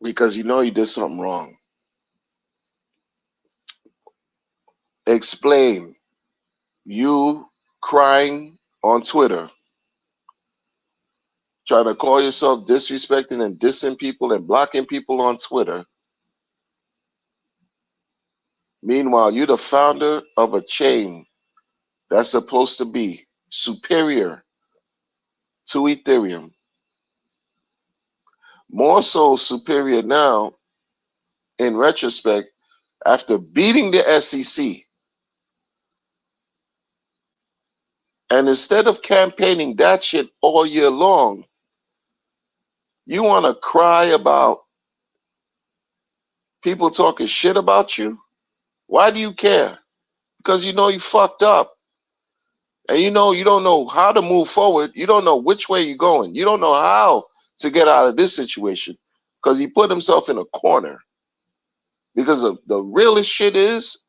because you know you did something wrong. Explain. You crying on Twitter, trying to call yourself disrespecting and dissing people and blocking people on Twitter. Meanwhile, you're the founder of a chain that's supposed to be superior to Ethereum. More so superior now, in retrospect, after beating the SEC. And instead of campaigning that shit all year long, you want to cry about people talking shit about you? Why do you care? Because you know you fucked up. And you know you don't know how to move forward. You don't know which way you're going. You don't know how to get out of this situation because he put himself in a corner. Because of the realest shit is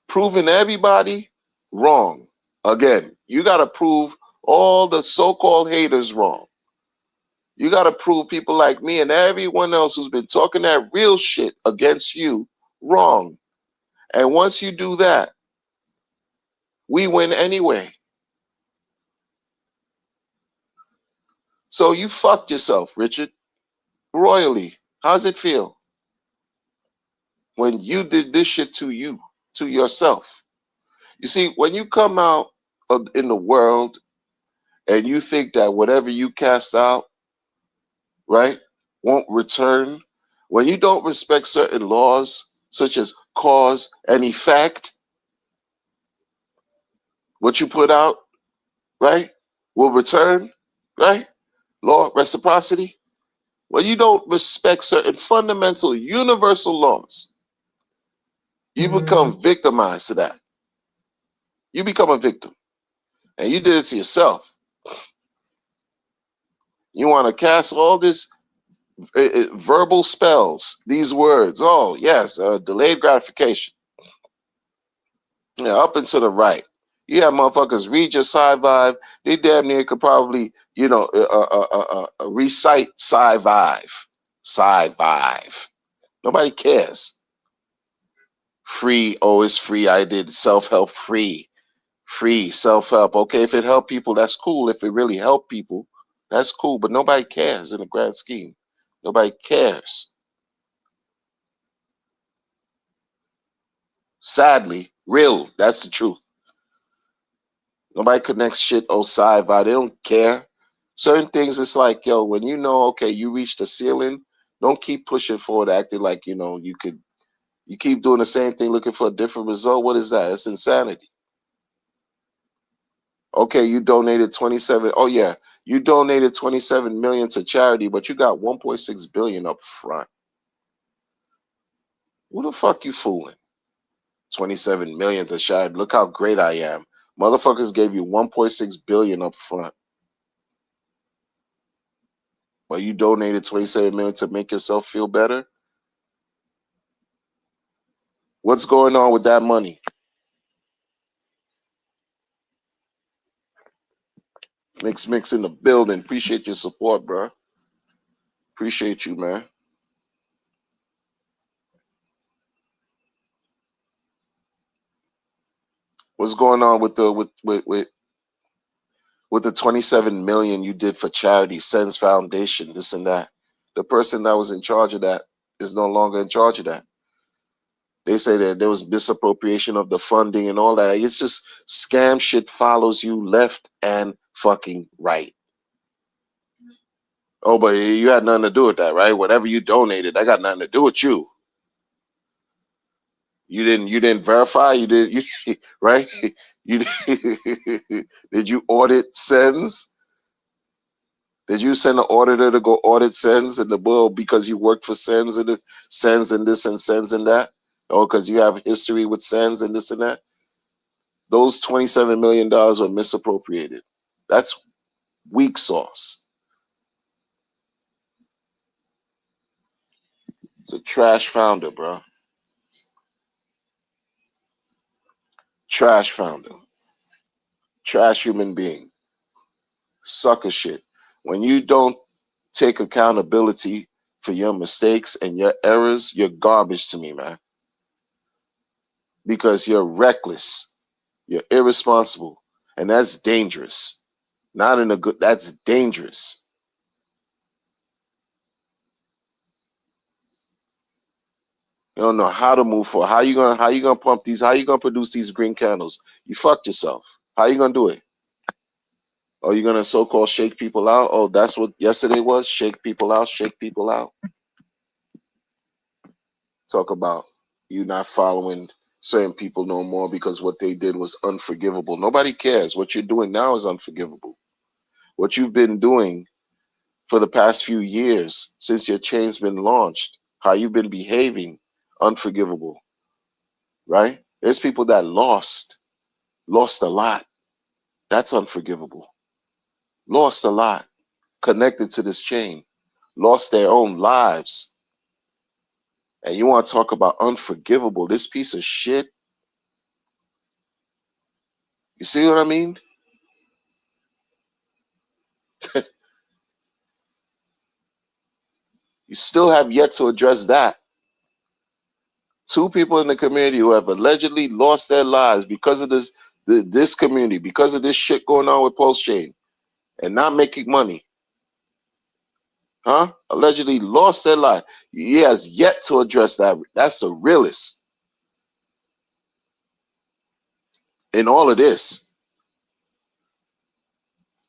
proving everybody wrong. Again, you got to prove all the so-called haters wrong. You got to prove people like me and everyone else who's been talking that real shit against you wrong. And once you do that, we win anyway. So you fucked yourself, Richard, royally. How's it feel when you did this shit to you, to yourself? You see, when you come out in the world and you think that whatever you cast out, right, won't return, when you don't respect certain laws, such as cause and effect, what you put out, right, will return, right? Law of reciprocity. When you don't respect certain fundamental universal laws, you become victimized to that. You become a victim. And you did it to yourself. You want to cast all this verbal spells, these words. Oh, yes, delayed gratification. Yeah, up and to the right. You have motherfuckers read your sci vibe. They damn near could probably, recite sci vibe. Sci vibe. Nobody cares. Free. Oh, it's free. I did self help free. Free self help. Okay, if it helped people, that's cool. If it really helped people, that's cool. But nobody cares in the grand scheme. Nobody cares. Sadly, real. That's the truth. Nobody connects shit oh sci-fi. They don't care. Certain things, it's like, yo, when you know, okay, you reached the ceiling, don't keep pushing forward, acting like, you keep doing the same thing, looking for a different result. What is that? It's insanity. Okay, you donated 27. Oh, yeah. You donated 27 million to charity, but you got 1.6 billion up front. Who the fuck you fooling? 27 million to charity. Look how great I am. Motherfuckers gave you 1.6 billion up front. But you donated 27 million to make yourself feel better. What's going on with that money? Mix in the building. Appreciate your support, bro. Appreciate you, man. What's going on with the with the 27 million you did for charity, Sens Foundation, this and that? The person that was in charge of that is no longer in charge of that. They say that there was misappropriation of the funding and all that. It's just scam shit follows you left and fucking right. Oh, but you had nothing to do with that, right? Whatever you donated, that got nothing to do with you. You didn't verify. You did you right? You did you audit sends? Did you send an auditor to go audit sends in the bill because you worked for sends and the sends and this and sends and that? Or because you have history with sends and this and that? Those $27 million were misappropriated. That's weak sauce. It's a trash founder, bro. Trash founder. Trash human being. Sucker shit. When you don't take accountability for your mistakes and your errors, you're garbage to me, man. Because you're reckless. You're irresponsible. And that's dangerous. Not in a good, that's dangerous. You don't know how to move forward. How you gonna pump these, how you gonna produce these green candles? You fucked yourself. How you gonna do it? Are you gonna so-called shake people out? Oh, that's what yesterday was? Shake people out, shake people out. Talk about you not following certain people no more because what they did was unforgivable. Nobody cares. What you're doing now is unforgivable. What you've been doing for the past few years since your chain's been launched, how you've been behaving, unforgivable, right? There's people that lost a lot. That's unforgivable. Lost a lot connected to this chain, lost their own lives. And you want to talk about unforgivable, this piece of shit? You see what I mean? You still have yet to address that. Two people in the community who have allegedly lost their lives because of this community, because of this shit going on with Pulse Chain and not making money, huh? Allegedly lost their life. He has yet to address that. That's the realest in all of this.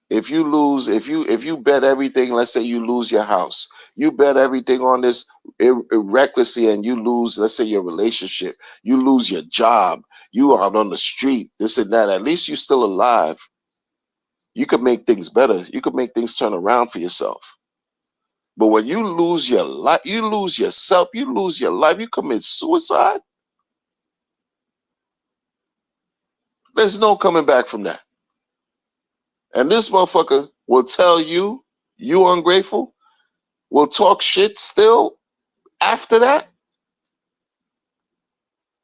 If you lose, if you bet everything, let's say you lose your house, you bet everything on this recklessly, and you lose, let's say your relationship, you lose your job, you are out on the street, this and that. At least you're still alive. You could make things better. You could make things turn around for yourself. But when you lose your life, you lose yourself, you lose your life, you commit suicide. There's no coming back from that. And this motherfucker will tell you you ungrateful, will talk shit still after that.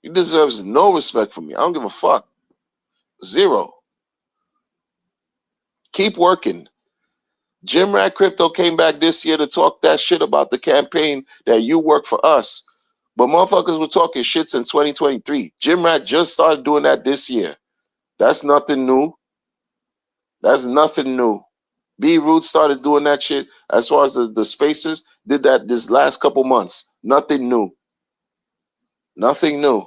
He deserves no respect from me. I don't give a fuck. Zero. Keep working. Jim Rat Crypto came back this year to talk that shit about the campaign that you work for us. But motherfuckers were talking shit since 2023. Jim Rat just started doing that this year. That's nothing new. That's nothing new. B Root started doing that shit as far as the spaces, did that this last couple months. Nothing new. Nothing new.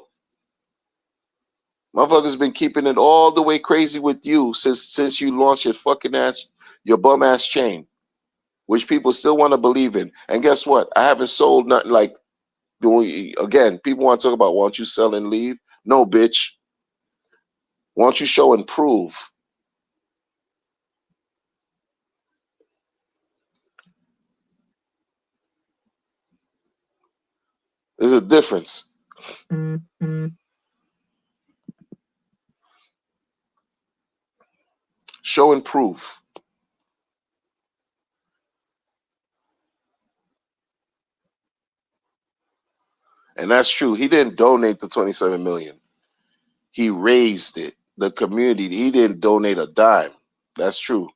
Motherfuckers been keeping it all the way crazy with you since you launched your fucking ass, your bum ass chain, which people still want to believe in. And guess what? I haven't sold nothing like doing again. People want to talk about why don't you sell and leave? No, bitch. Why don't you show and prove? There's a difference. Show and prove. And that's true. He didn't donate the 27 million. He raised it. The community, he didn't donate a dime. That's true.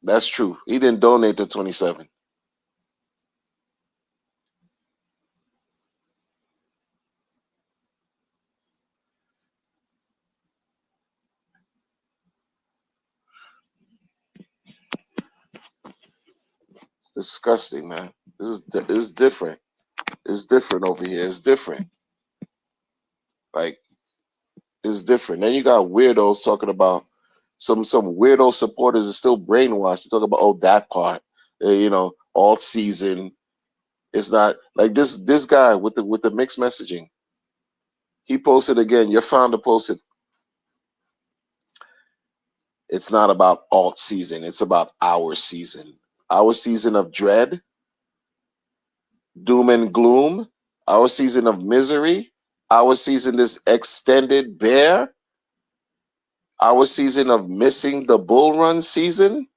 That's true. He didn't donate the 27. It's disgusting, man. This is different. It's different over here. It's different. Like, it's different. Then you got weirdos talking about some weirdo supporters are still brainwashed to talk about, oh, that part. All season. It's not like this guy with the mixed messaging. He posted again. Your founder posted, it's not about alt season. It's about our season. Our season of dread, doom and gloom, our season of misery, our season is extended bear, our season of missing the bull run season,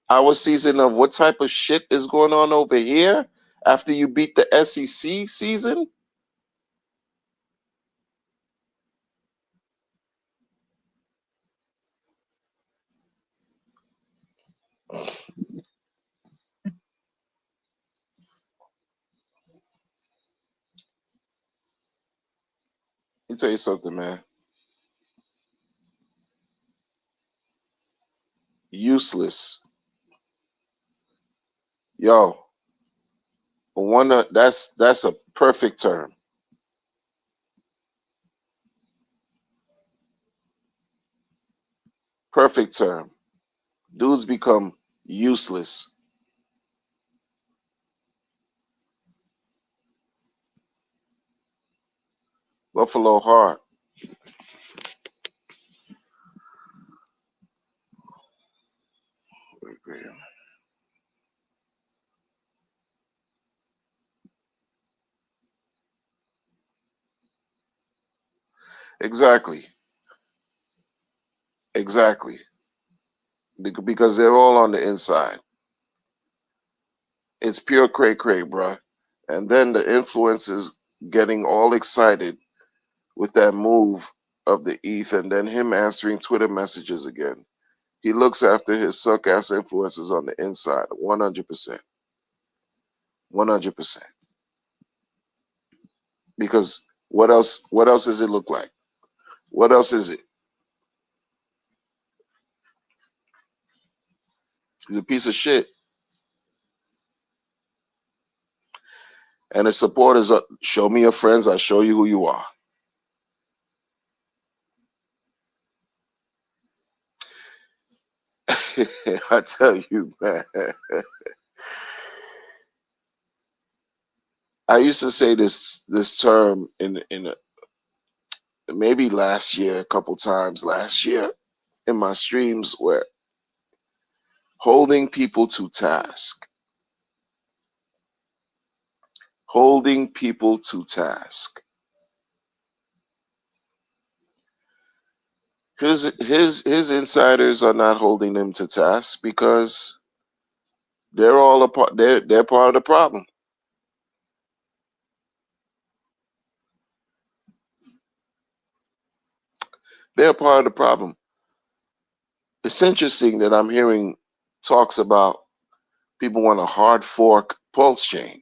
our season of what type of shit is going on over here after you beat the SEC season. Let me tell you something, man. Useless. Yo, that's a perfect term. Perfect term. Dudes become useless. Buffalo Heart. Exactly. Exactly. Because they're all on the inside. It's pure cray cray, bruh. And then the influencers getting all excited with that move of the ETH and then him answering Twitter messages again. He looks after his suck ass influencers on the inside, 100%. 100%. Because what else does it look like? What else is it? He's a piece of shit. And his supporters are, show me your friends, I show you who you are. I tell you, man. I used to say this term in maybe last year, a couple times last year in my streams, where holding people to task. Holding people to task. His insiders are not holding him to task because they're all a part. They're part of the problem. They're part of the problem. It's interesting that I'm hearing talks about people want a hard fork pulse chain.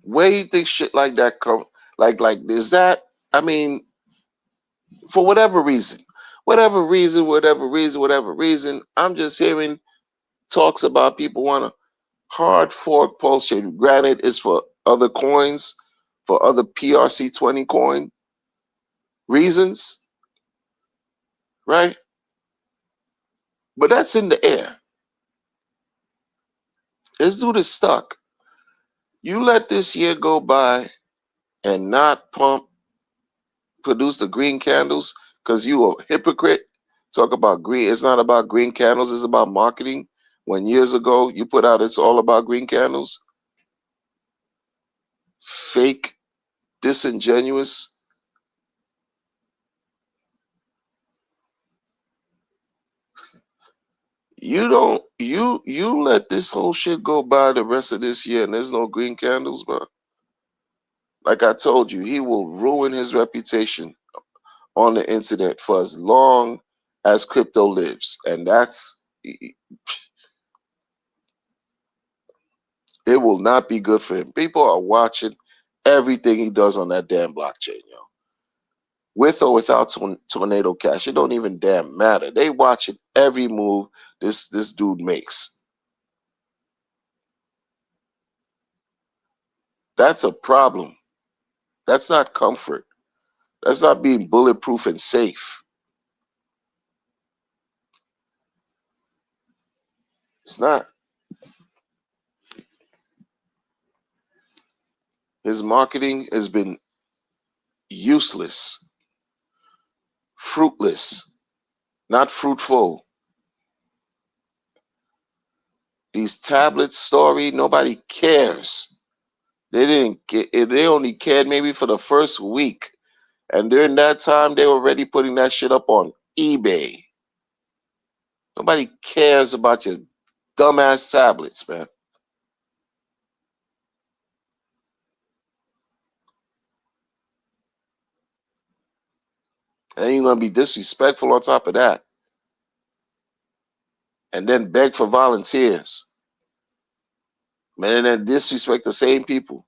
Where do you think shit like that come? Like is that? I mean, for whatever reason, I'm just hearing talks about people want a hard fork pulse chain. Granted, it's for other coins, for other PRC20 coin reasons, right? But that's in the air. This dude is stuck. You let this year go by and not produce the green candles because you a hypocrite. Talk about green. It's not about green candles. It's about marketing. When years ago you put out it's all about green candles. Fake, disingenuous. You let this whole shit go by the rest of this year and there's no green candles, bro. Like I told you, he will ruin his reputation on the internet for as long as crypto lives. And it will not be good for him. People are watching everything he does on that damn blockchain, yo. With or without Tornado Cash, it don't even damn matter. They watching every move this dude makes. That's a problem. That's not comfort. That's not being bulletproof and safe. It's not. His marketing has been useless, fruitless, not fruitful. These tablets story, nobody cares. They didn't get. They only cared maybe for the first week, and during that time, they were already putting that shit up on eBay. Nobody cares about your dumbass tablets, man. And you're gonna be disrespectful on top of that, and then beg for volunteers, man, and then disrespect the same people.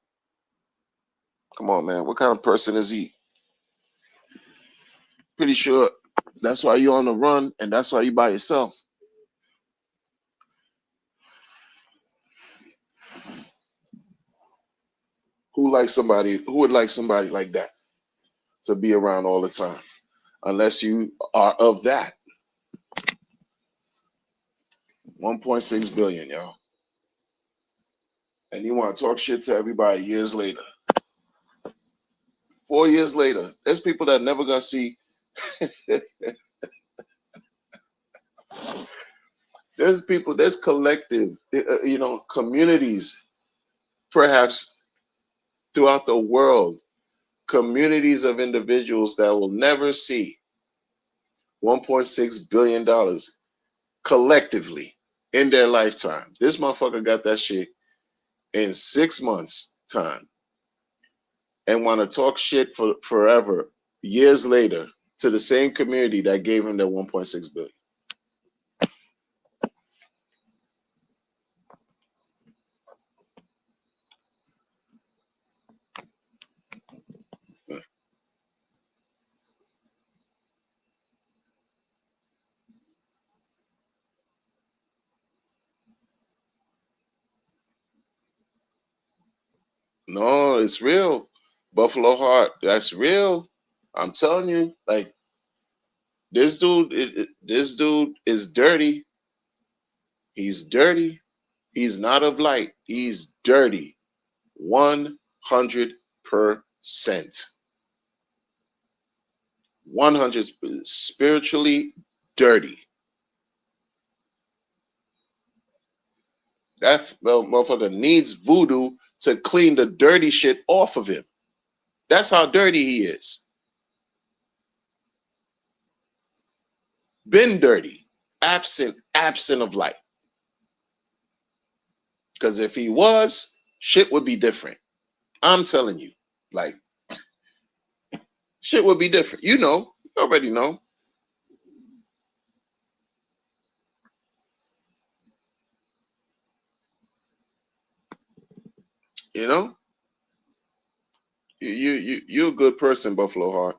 Come on, man. What kind of person is he? Pretty sure that's why you're on the run, and that's why you by yourself. Who would like somebody like that to be around all the time? Unless you are of that. 1.6 billion, yo. And you want to talk shit to everybody years later. 4 years later. There's people that never gonna see. There's people, there's collective, communities, perhaps throughout the world, communities of individuals that will never see $1.6 billion collectively in their lifetime. This motherfucker got that shit in 6 months' time and want to talk shit for forever, years later, to the same community that gave him that 1.6 billion. No, it's real. Buffalo Heart, that's real. I'm telling you, like this dude is dirty. He's dirty. He's not of light. He's dirty. 100%. 100 spiritually dirty. That motherfucker needs voodoo to clean the dirty shit off of him. That's how dirty he is. Been dirty. Absent of light. Because if he was, shit would be different. I'm telling you. Like, shit would be different. You know. You already know. You know? You're a good person, Buffalo Heart.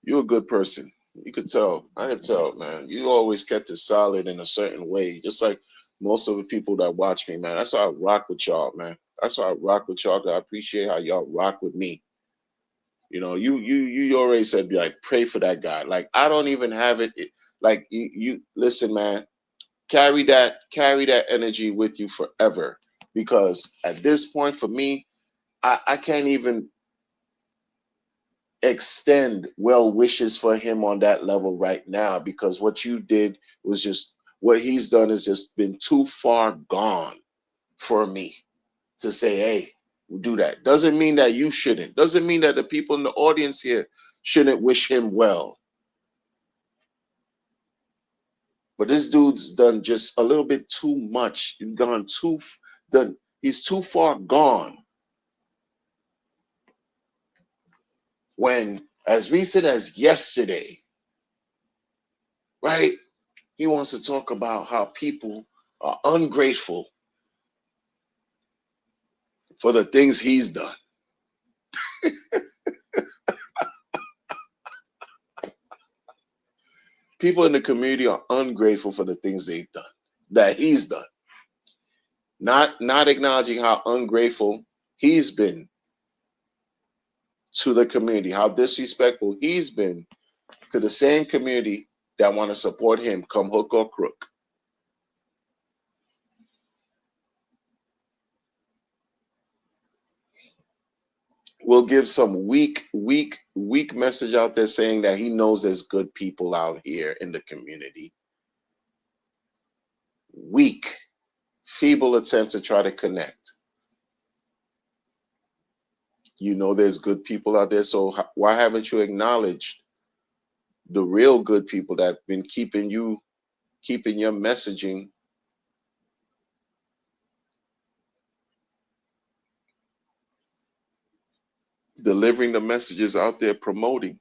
You're a good person. You could tell. I could tell, man. You always kept it solid in a certain way. Just like most of the people that watch me, man. That's why I rock with y'all, man. That's why I rock with y'all. 'Cause I appreciate how y'all rock with me. You know, you already said, be like, pray for that guy. Like, I don't even have it. Like, you listen, man. Carry that energy with you forever. Because at this point, for me, I can't even extend well wishes for him on that level right now, because what you did was just, what he's done has just been too far gone for me to say, hey, do that. Doesn't mean that you shouldn't. Doesn't mean that the people in the audience here shouldn't wish him well. But this dude's done just a little bit too much. He's too far gone. When as recent as yesterday, right? He wants to talk about how people are ungrateful for the things he's done. People in the community are ungrateful for the things they've done, that he's done. Not acknowledging how ungrateful he's been to the community, how disrespectful he's been to the same community that want to support him, come hook or crook. will give some weak message out there saying that he knows there's good people out here in the community. Weak, feeble attempt to try to connect. You know there's good people out there, so why haven't you acknowledged the real good people that have been keeping your messaging, delivering the messages out there, promoting?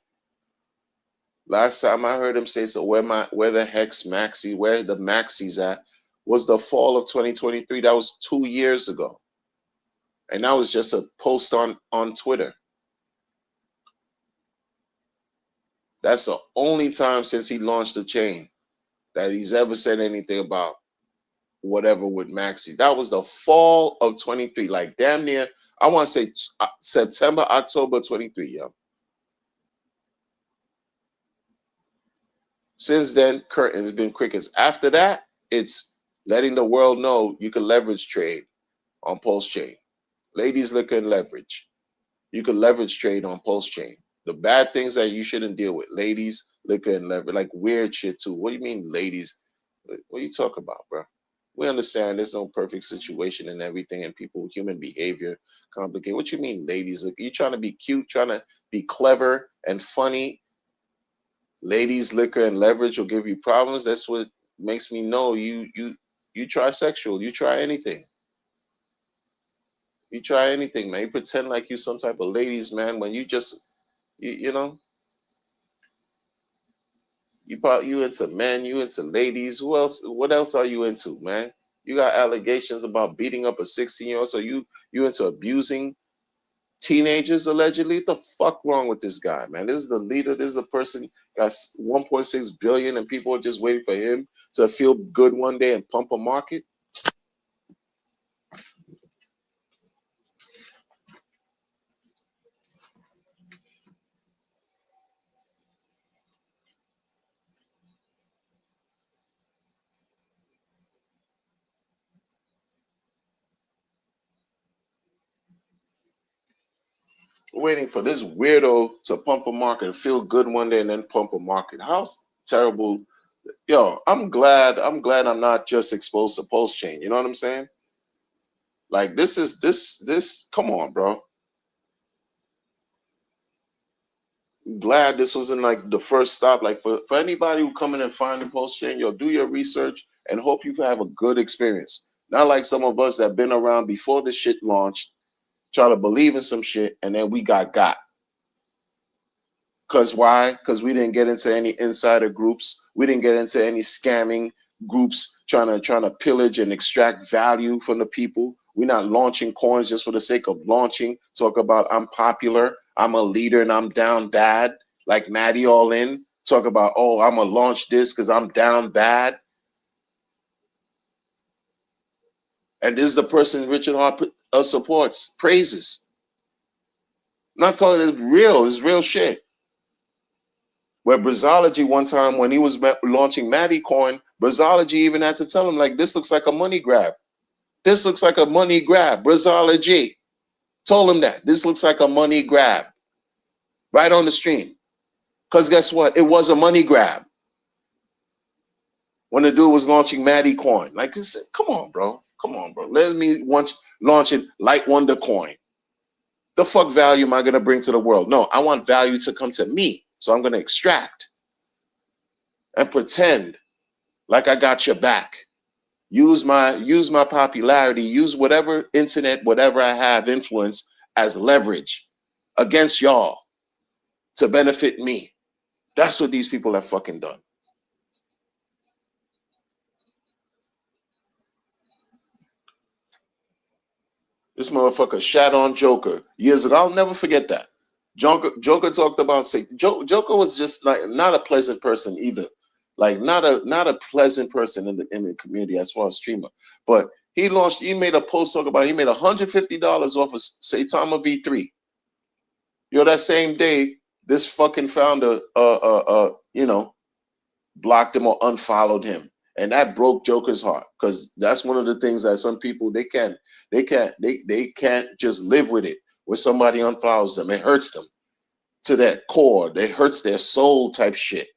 Last time I heard him say, so where the heck's Maxi, where the Maxis at, was the fall of 2023. That was 2 years ago. And that was just a post on Twitter. That's the only time since he launched the chain that he's ever said anything about whatever with Maxi. That was the fall of 23, like damn near, I want to say September, October 23, yo. Since then, curtain's been crickets. After that, it's letting the world know you can leverage trade on Pulse Chain. Ladies, liquor, and leverage. You can leverage trade on Pulse Chain. The bad things that you shouldn't deal with. Ladies, liquor, and leverage. Like weird shit too. What do you mean, ladies? What are you talking about, bro? We understand there's no perfect situation and everything, and people, human behavior, complicated. What you mean, ladies? Like, you trying to be cute, trying to be clever and funny. Ladies, liquor, and leverage will give you problems. That's what makes me know you trisexual. You try anything. You try anything, man. You pretend like you some type of ladies, man, when you just you know, you into men, you into ladies. Who else? What else are you into, man? You got allegations about beating up a 16-year-old, so you into abusing teenagers allegedly? What the fuck wrong with this guy, man? This is the leader. This is a person got 1.6 billion, and people are just waiting for him to feel good one day and pump a market. Waiting for this weirdo to pump a market and feel good one day and then pump a market. How terrible. Yo, I'm glad I'm not just exposed to Pulse Chain. You know what I'm saying? Like this come on, bro. Glad this wasn't like the first stop. Like for anybody who come in and find the Pulse Chain, yo, do your research and hope you have a good experience. Not like some of us that been around before the shit launched, try to believe in some shit, and then we got. Because why? Because we didn't get into any insider groups. We didn't get into any scamming groups trying to pillage and extract value from the people. We're not launching coins just for the sake of launching. Talk about I'm popular, I'm a leader, and I'm down bad. Like Maddie all in. Talk about, oh, I'm gonna launch this because I'm down bad. And this is the person Richard Hart supports, praises. I'm not talking it's real shit. Where Brazology one time when he was launching Maddie Coin, Brazology even had to tell him, like, this looks like a money grab. This looks like a money grab. Brazology told him that. This looks like a money grab. Right on the stream. Because guess what? It was a money grab. When the dude was launching Maddie Coin. Like, come on, bro. Come on, bro. Let me launch it like Wonder Coin. The fuck value am I going to bring to the world? No, I want value to come to me. So I'm going to extract and pretend like I got your back. Use my popularity, use whatever internet, whatever I have influence as leverage against y'all to benefit me. That's what these people have fucking done. This motherfucker shat on Joker years ago. I'll never forget that. Joker talked about Joker was just like not a pleasant person either. Like not a pleasant person in the community as far as streamer. But he made a post talk about he made $150 off of Saitama V3. Yo, that same day, this fucking founder blocked him or unfollowed him. And that broke Joker's heart because that's one of the things that some people they can't just live with it when somebody unfollows them. It hurts them to that core. It hurts their soul type shit.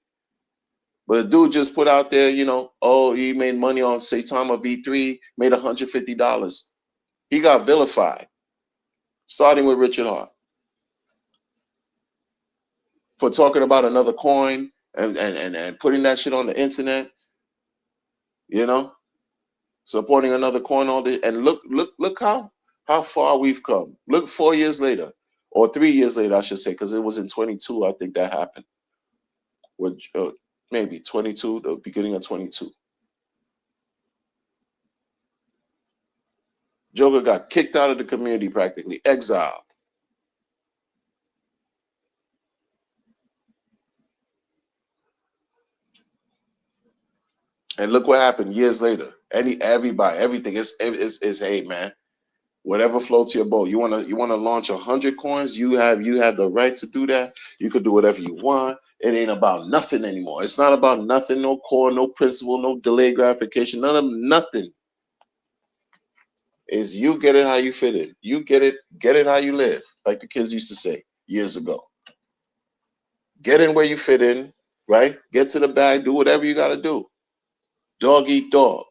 But a dude just put out there, oh, he made money on Saitama V3, made $150. He got vilified, starting with Richard Hart, for talking about another coin and putting that shit on the internet, supporting another coin all day. And look how far we've come. Look, 4 years later, or 3 years later, I should say, because it was in 22, I think that happened. With maybe 22, the beginning of 22. Joker got kicked out of the community, practically exiled. And look what happened years later. Everybody, everything is hey man, whatever floats your boat. You wanna launch 100 coins. You have the right to do that. You could do whatever you want. It ain't about nothing anymore. It's not about nothing. No core, no principle, no delayed gratification. None of nothing. Is you get it how you fit in. You get it how you live, like the kids used to say years ago. Get in where you fit in, right? Get to the bag. Do whatever you got to do. Dog eat dog.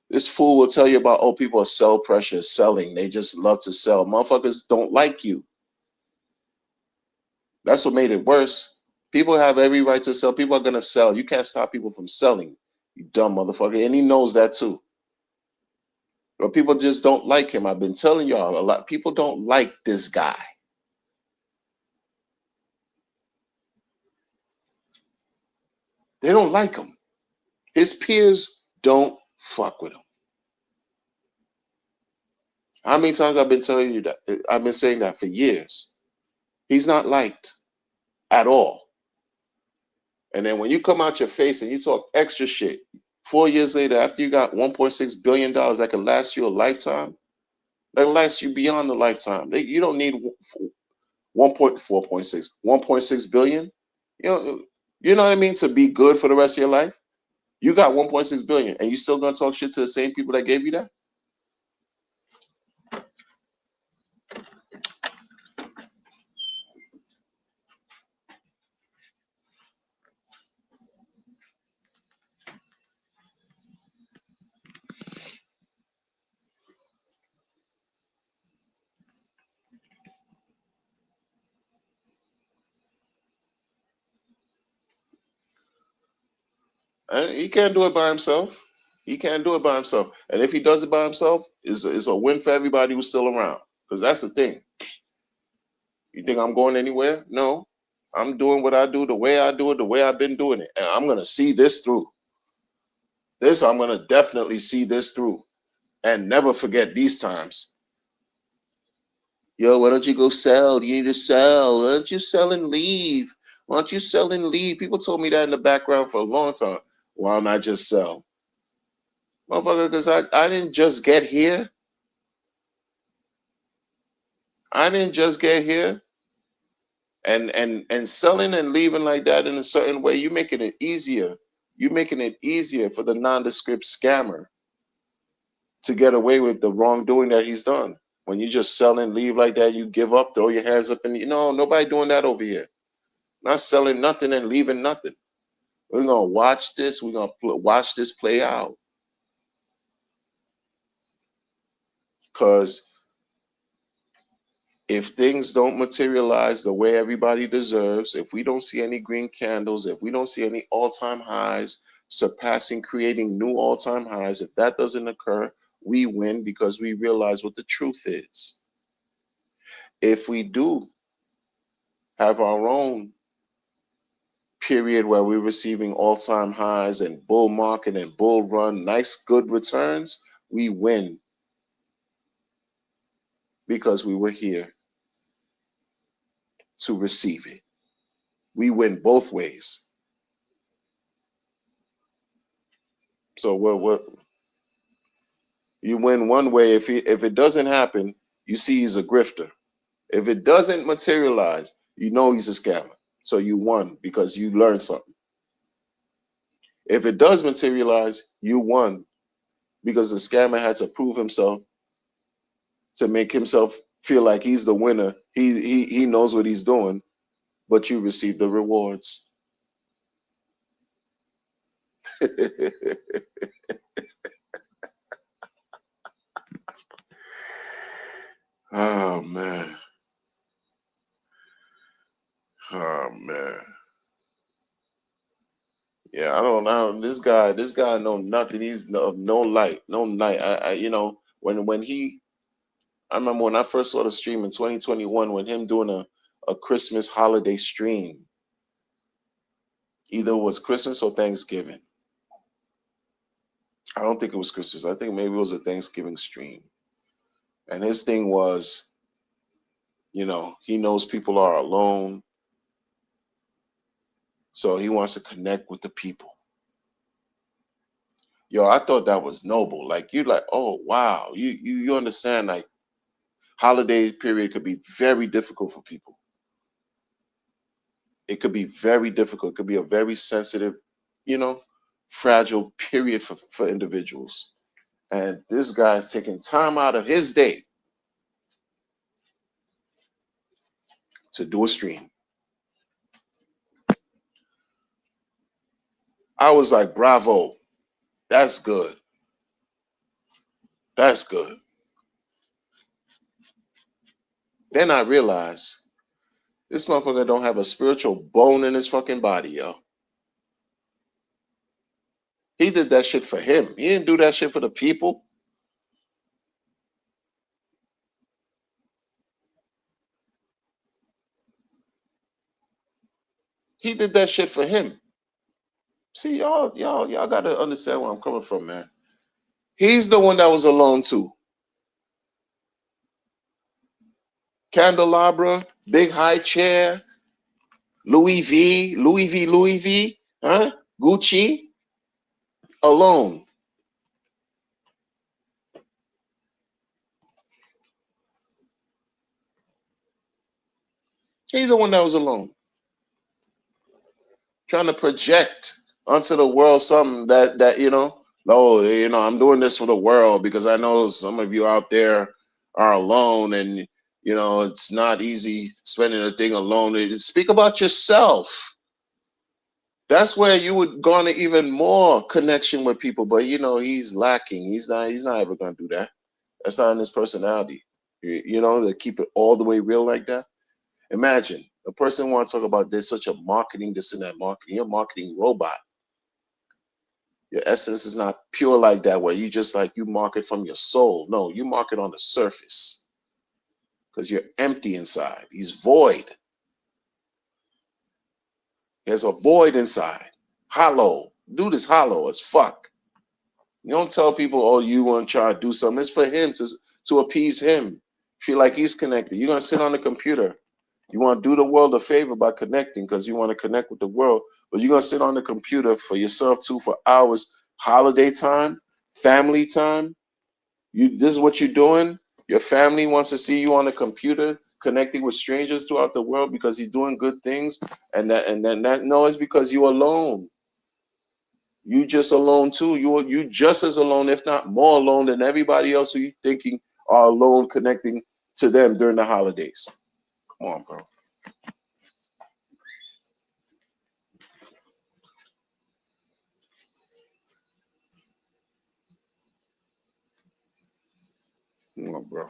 This fool will tell you about, oh, people are sell pressure, selling. They just love to sell. Motherfuckers don't like you. That's what made it worse. People have every right to sell. People are going to sell. You can't stop people from selling, you dumb motherfucker. And he knows that too. But people just don't like him. I've been telling y'all, a lot of people don't like this guy. They don't like him. His peers don't fuck with him. How many times I've been telling you that? I've been saying that for years. He's not liked at all. And then when you come out your face and you talk extra shit, 4 years later, after you got $1.6 billion that could last you a lifetime, that can last you beyond a lifetime. You don't need 1.6 billion. You know what I mean? To be good for the rest of your life. You got 1.6 billion and you still gonna talk shit to the same people that gave you that? And he can't do it by himself. He can't do it by himself. And if he does it by himself, it's a win for everybody who's still around. Because that's the thing. You think I'm going anywhere? No. I'm doing what I do, the way I do it, the way I've been doing it. And I'm going to see this through. I'm going to definitely see this through. And never forget these times. Yo, why don't you go sell? You need to sell. Why don't you sell and leave? Why don't you sell and leave? People told me that in the background for a long time. Why not just sell? Motherfucker, because I didn't just get here. I didn't just get here. And selling and leaving like that in a certain way, you're making it easier. You're making it easier for the nondescript scammer to get away with the wrongdoing that he's done. When you just sell and leave like that, you give up, throw your hands up, and nobody doing that over here. Not selling nothing and leaving nothing. We're gonna watch this. We're gonna watch this play out. Because if things don't materialize the way everybody deserves, if we don't see any green candles, if we don't see any all-time highs surpassing, creating new all-time highs, if that doesn't occur, we win because we realize what the truth is. If we do have our own period where we're receiving all-time highs and bull market and bull run, nice, good returns, we win because we were here to receive it. We win both ways. So you win one way. If it doesn't happen, you see he's a grifter. If it doesn't materialize, you know he's a scammer. So you won because you learned something. If it does materialize, you won because the scammer had to prove himself to make himself feel like he's the winner. He knows what he's doing, but you receive the rewards. Oh man. Oh man. Yeah, I don't know. This guy know nothing. He's no light, no night. I remember when I first saw the stream in 2021 when him doing a Christmas holiday stream. Either it was Christmas or Thanksgiving. I don't think it was Christmas. I think maybe it was a Thanksgiving stream. And his thing was, he knows people are alone, so he wants to connect with the people. Yo, I thought that was noble. Like you like, oh wow, you understand like holiday period could be very difficult for people. It could be very difficult. It could be a very sensitive, you know, fragile period for individuals. And this guy's taking time out of his day to do a stream. I was like, bravo, that's good. That's good. Then I realized this motherfucker don't have a spiritual bone in his fucking body, yo. He did that shit for him. He didn't do that shit for the people. He did that shit for him. See, y'all gotta understand where I'm coming from, man. He's the one that was alone too. Candelabra, big high chair, Louis V, huh? Gucci, alone. He's the one that was alone, trying to project onto the world something that oh, I'm doing this for the world because I know some of you out there are alone and it's not easy spending a thing alone. Speak about yourself. That's where you would garner even more connection with people, but he's lacking. He's not ever gonna do that. That's not in his personality. To keep it all the way real like that. Imagine a person want to talk about there's such a marketing, this and that marketing. You're a marketing robot. Your essence is not pure like that, where you just like you market from your soul. No, you market on the surface because you're empty inside. He's void. There's a void inside. Hollow. Dude is hollow as fuck. You don't tell people, oh, you want to try to do something. It's for him to appease him. Feel like he's connected. You're gonna sit on the computer. You want to do the world a favor by connecting because you want to connect with the world, but you're gonna sit on the computer for yourself too for hours. Holiday time, family time. This is what you're doing. Your family wants to see you on the computer connecting with strangers throughout the world because you're doing good things, and then that no, it's because you're alone. You just alone too. You just as alone, if not more alone than everybody else who you thinking are alone connecting to them during the holidays. Come on, bro. Come on, bro.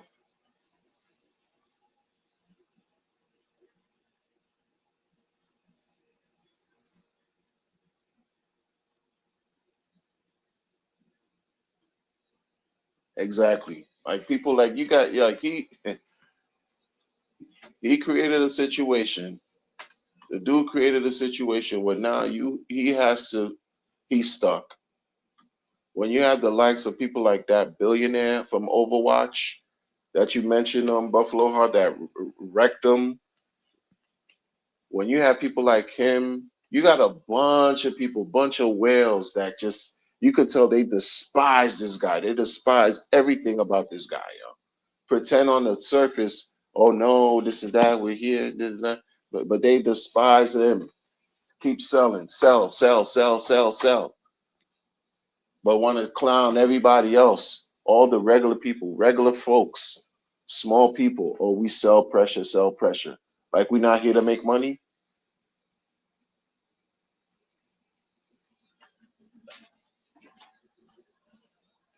Exactly. Like people like you got like he created a situation. The dude created a situation where now he's stuck. When you have the likes of people like that billionaire from Overwatch that you mentioned on Buffalo Heart that wrecked him, when you have people like him, you got a bunch of people, bunch of whales that just you could tell they despise this guy. They despise everything about this guy, yo. Pretend on the surface, oh no, this is that, we're here, this is that. But they despise him. Keep selling, sell, sell, sell, sell, sell. But want to clown everybody else, all the regular people, regular folks. Small people, oh, we sell pressure, sell pressure. Like we're not here to make money.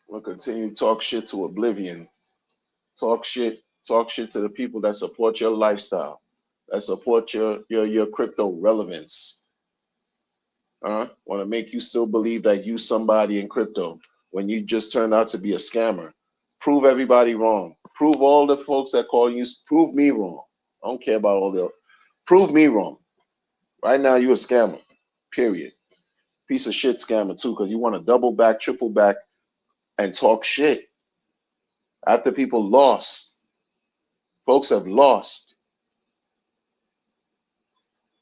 We'll continue to talk shit to oblivion. Talk shit to the people that support your lifestyle, that support your crypto relevance. Want to make you still believe that you somebody in crypto when you just turned out to be a scammer. Prove everybody wrong. Prove all the folks that call you. Prove me wrong. I don't care about all the. Prove me wrong. Right now, you a scammer. Period. Piece of shit scammer too, because you want to double back, triple back, and talk shit after people lost. Folks have lost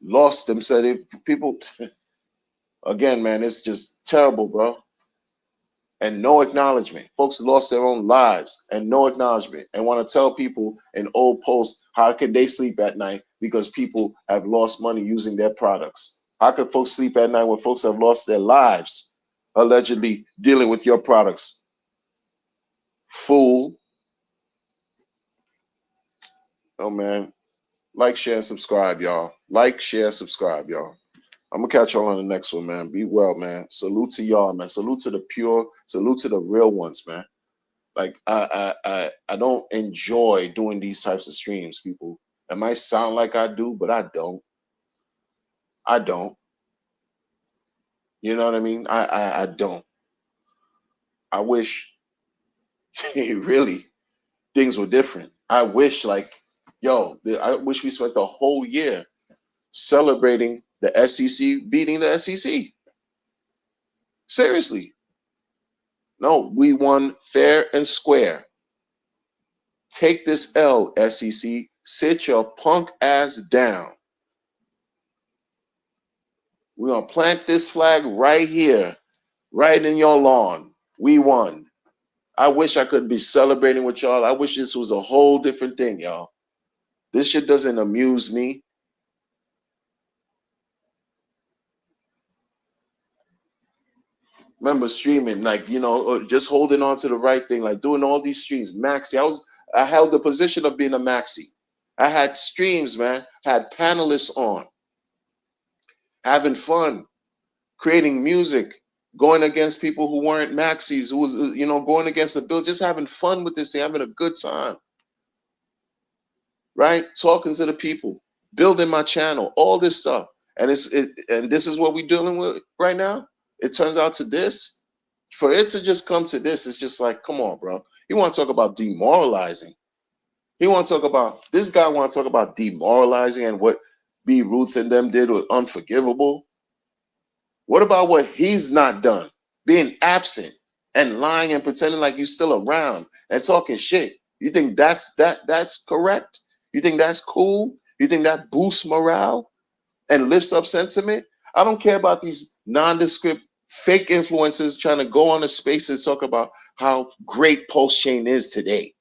them. Said it. People again, man. It's just terrible, bro. And no acknowledgement. Folks lost their own lives and no acknowledgement, and want to tell people in old posts how can they sleep at night because people have lost money using their products. How can folks sleep at night when folks have lost their lives allegedly dealing with your products? Fool. Oh man. Like, share, and subscribe, y'all. Like, share, subscribe, y'all. I'm gonna catch y'all on the next one, man. Be well, man. Salute to y'all, man. Salute to the pure, salute to the real ones, man. Like I don't enjoy doing these types of streams, people. It might sound like I do, but I don't. I don't. You know what I mean? I don't. I wish really things were different. I wish like, yo, I wish we spent the whole year celebrating the SEC beating the SEC. Seriously. No, we won fair and square. Take this L, SEC. Sit your punk ass down. We're going to plant this flag right here, right in your lawn. We won. I wish I could be celebrating with y'all. I wish this was a whole different thing, y'all. This shit doesn't amuse me. Remember streaming, like, just holding on to the right thing, like doing all these streams. Maxi, I held the position of being a maxi. I had streams, man, had panelists on, having fun, creating music, going against people who weren't maxis, who was, going against the bill, just having fun with this thing, having a good time, right? Talking to the people, building my channel, all this stuff. And and this is what we're dealing with right now. It turns out to this. For it to just come to this, it's just like, come on, bro. You want to talk about demoralizing. This guy want to talk about demoralizing and what B Roots and them did was unforgivable. What about what he's not done? Being absent and lying and pretending like you're still around and talking shit. You think that's correct? You think that's cool? You think that boosts morale and lifts up sentiment? I don't care about these nondescript fake influencers trying to go on a space and talk about how great Pulse Chain is today.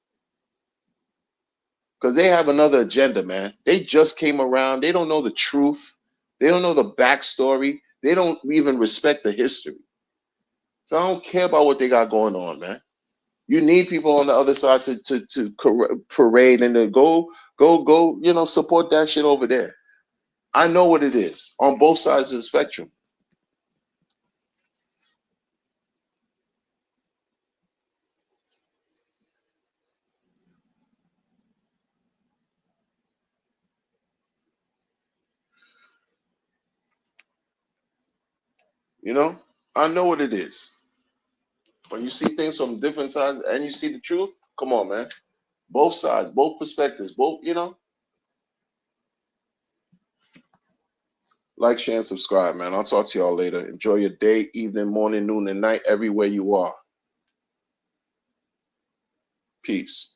Because they have another agenda, man. They just came around. They don't know the truth. They don't know the backstory. They don't even respect the history. So I don't care about what they got going on, man. You need people on the other side to parade and to go, support that shit over there. I know what it is on both sides of the spectrum. I know what it is. When you see things from different sides and you see the truth, come on, man. Both sides, both perspectives, Like, share, and subscribe, man. I'll talk to y'all later. Enjoy your day, evening, morning, noon, and night, everywhere you are. Peace.